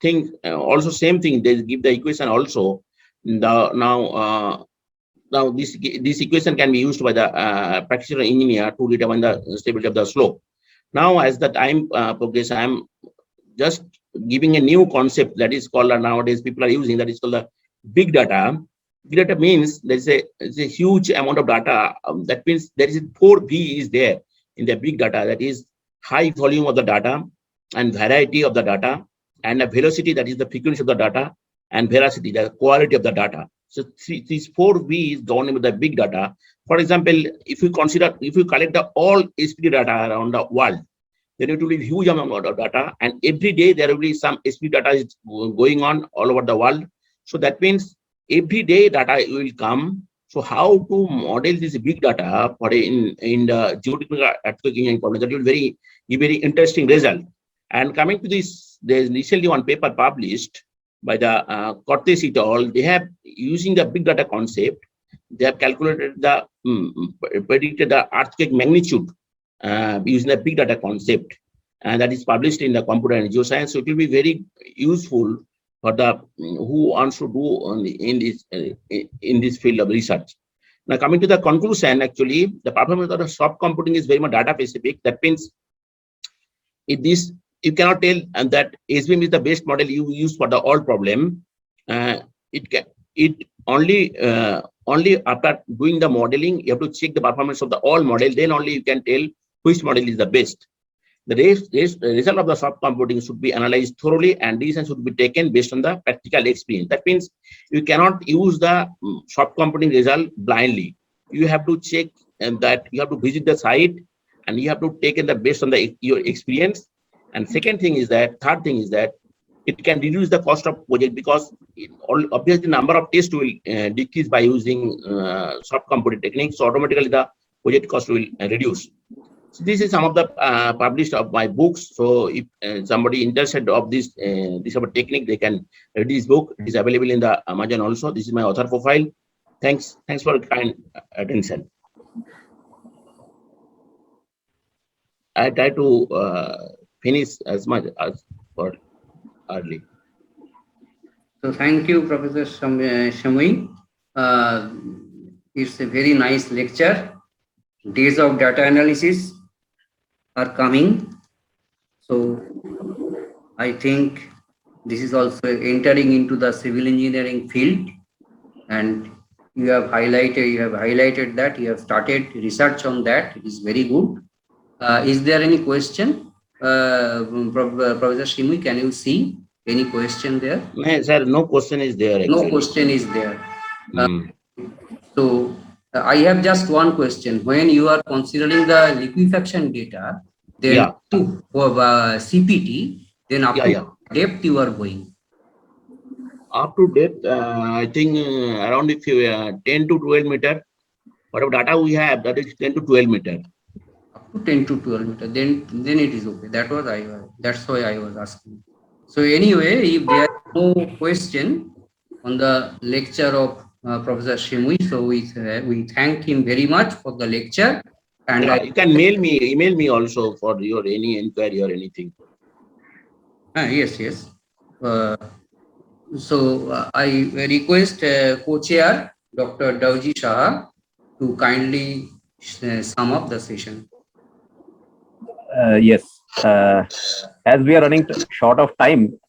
thing also same thing. They give the equation also. Now this equation can be used by the practitioner engineer to determine the stability of the slope. Now, as the time progresses, I am just giving a new concept that is called nowadays people are using, that is called the big data. Big data means there's a huge amount of data. That means there is 4 V is there in the big data. That is high volume of the data, and variety of the data, and a velocity, that is the frequency of the data, and veracity, the quality of the data. So these 4 V is governed by the big data. For example, if you collect the all SPD data around the world, then it will be huge amount of data, and every day there will be some SPD data is going on all over the world. So that means every day data will come. So how to model this big data for in the geotechnical earthquake engineering problem, that will be very interesting result. And coming to this, there's recently one paper published by the Cortes et al. They have, using the big data concept, they have calculated the predicted the earthquake magnitude using the big data concept, and that is published in the Computer and Geoscience. So it will be very useful for the who wants to do in this field of research. Now coming to the conclusion, actually the performance of the soft computing is very much data specific. That means you cannot tell that SVM is the best model you use for the all problem. It only after doing the modeling, you have to check the performance of the all model, then only you can tell which model is the best. The result of the soft computing should be analyzed thoroughly, and decisions should be taken based on the practical experience. That means you cannot use the soft computing result blindly. You have to check, and that you have to visit the site, and you have to take in the based on your experience. And third thing is that it can reduce the cost of project, because obviously the number of tests will decrease by using soft computing techniques. So automatically the project cost will reduce. So this is some of the published of my books. So if somebody interested of this about technique, they can read this book. It is available in the Amazon also. This is my author profile. Thanks for kind attention. I try to finish as much as for early. So thank you, Professor Shamui. It's a very nice lecture. Days of data analysis are coming. So I think this is also entering into the civil engineering field, and you have highlighted that you have started research on that. It is very good. Is there any question? Professor Shamui, can you see any question there? No, sir, no question is there. Actually. No question is there. So I have just one question. When you are considering the liquefaction data, then Yeah. for CPT, then up Yeah, to yeah. depth you are going. Up to depth, I think around if you 10 to 12 meter. Whatever data we have, that is 10 to 12 meter. Up to 10 to 12 meter, then it is okay. That's why I was asking. So anyway, if there is no question on the lecture of Professor Shimui, so we thank him very much for the lecture. And Yeah, you can email me also for your any inquiry or anything. yes. I request co-chair Dr. Dauji Shah to kindly sum up the session. Yes. As we are running short of time,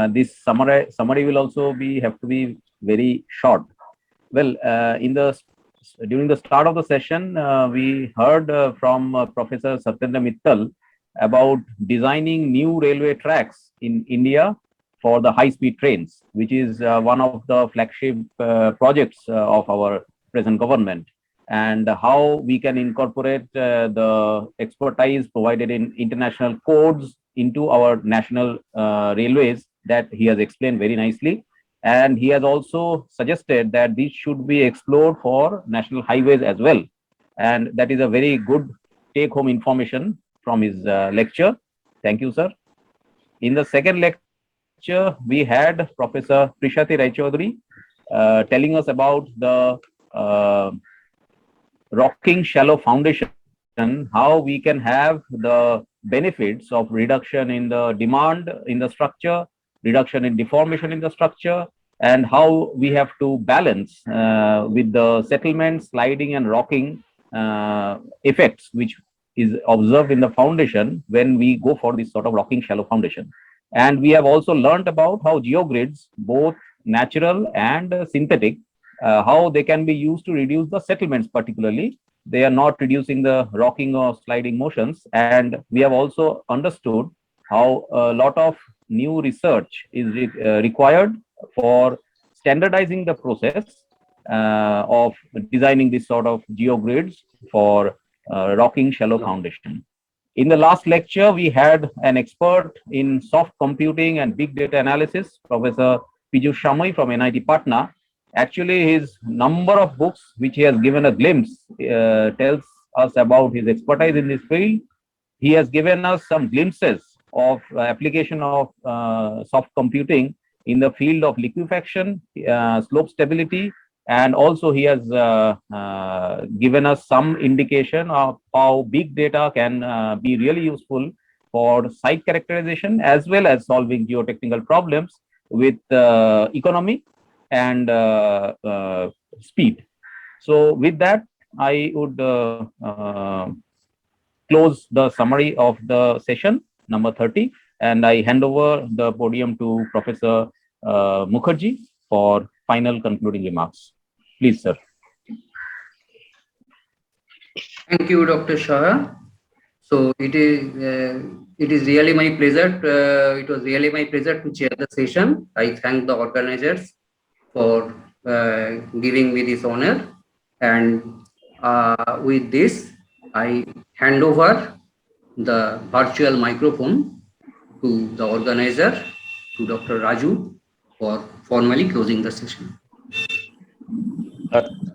this summary will also have to be very short. Well, during the start of the session, we heard from Professor Satyendra Mittal about designing new railway tracks in India for the high-speed trains, which is one of the flagship projects of our present government, and how we can incorporate the expertise provided in international codes into our national railways that he has explained very nicely. And he has also suggested that this should be explored for national highways as well. And that is a very good take-home information from his lecture. Thank you, sir. In the second lecture, we had Professor Prishati Raichaudhuri telling us about the rocking shallow foundation, how we can have the benefits of reduction in the demand in the structure, reduction in deformation in the structure, and how we have to balance with the settlement, sliding, and rocking effects which is observed in the foundation when we go for this sort of rocking shallow foundation. And we have also learned about how geogrids, both natural and synthetic, how they can be used to reduce the settlements particularly. They are not reducing the rocking or sliding motions. And we have also understood how a lot of new research is required for standardizing the process of designing this sort of geogrids for rocking shallow foundation. In the last lecture, we had an expert in soft computing and big data analysis, Professor Piyush Shamay from NIT Patna. Actually, his number of books, which he has given a glimpse, tells us about his expertise in this field. He has given us some glimpses of application of soft computing in the field of liquefaction, slope stability, and also he has given us some indication of how big data can be really useful for site characterization as well as solving geotechnical problems with economy and speed. So with that, I would close the summary of the session number 30, and I hand over the podium to Professor Mukherjee for final concluding remarks. Please, sir. Thank you, Dr. Shah. So it is really my pleasure. It was really my pleasure to chair the session. I thank the organizers for giving me this honor. And with this, I hand over the virtual microphone to the organizer, to Dr. Raju, for formally closing the session.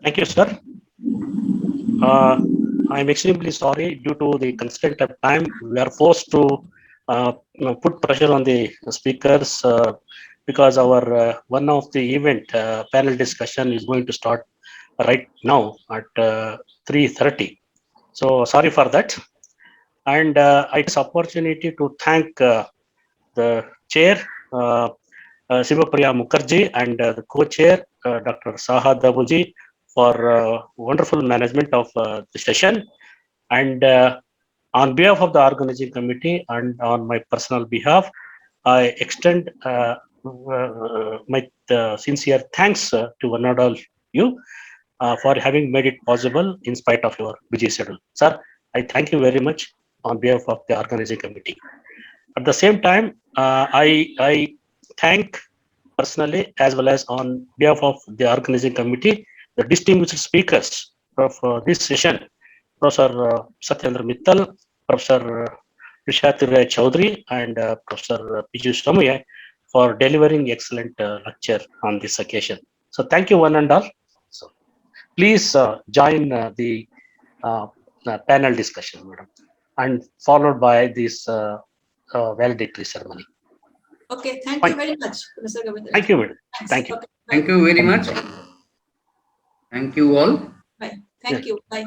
Thank you, sir. I'm extremely sorry, due to the constraint of time, we are forced to put pressure on the speakers because our one of the event panel discussion is going to start right now at 3:30. So sorry for that. And I take this opportunity to thank the chair, Sivapriya Mukherjee, and the co-chair, Dr. Saha Dabuji, for wonderful management of the session. And on behalf of the organizing committee and on my personal behalf, I extend my sincere thanks to one and all you for having made it possible in spite of your busy schedule. Sir, I thank you very much on behalf of the organizing committee. At the same time, I thank personally as well as on behalf of the organizing committee the distinguished speakers of this session, Professor Satyendra Mittal, Professor Rishati Ray Chaudhary, and Professor Piyush Ramaiah for delivering excellent lecture on this occasion. So thank you one and all. So please join the panel discussion, madam, and followed by this valedictory ceremony. Okay, thank Fine. you very much, Professor Govindarajan. Thank you, madam. Thanks. Thank you. Okay, bye. Thank you very much. Thank you all. Bye. Thank you. Bye.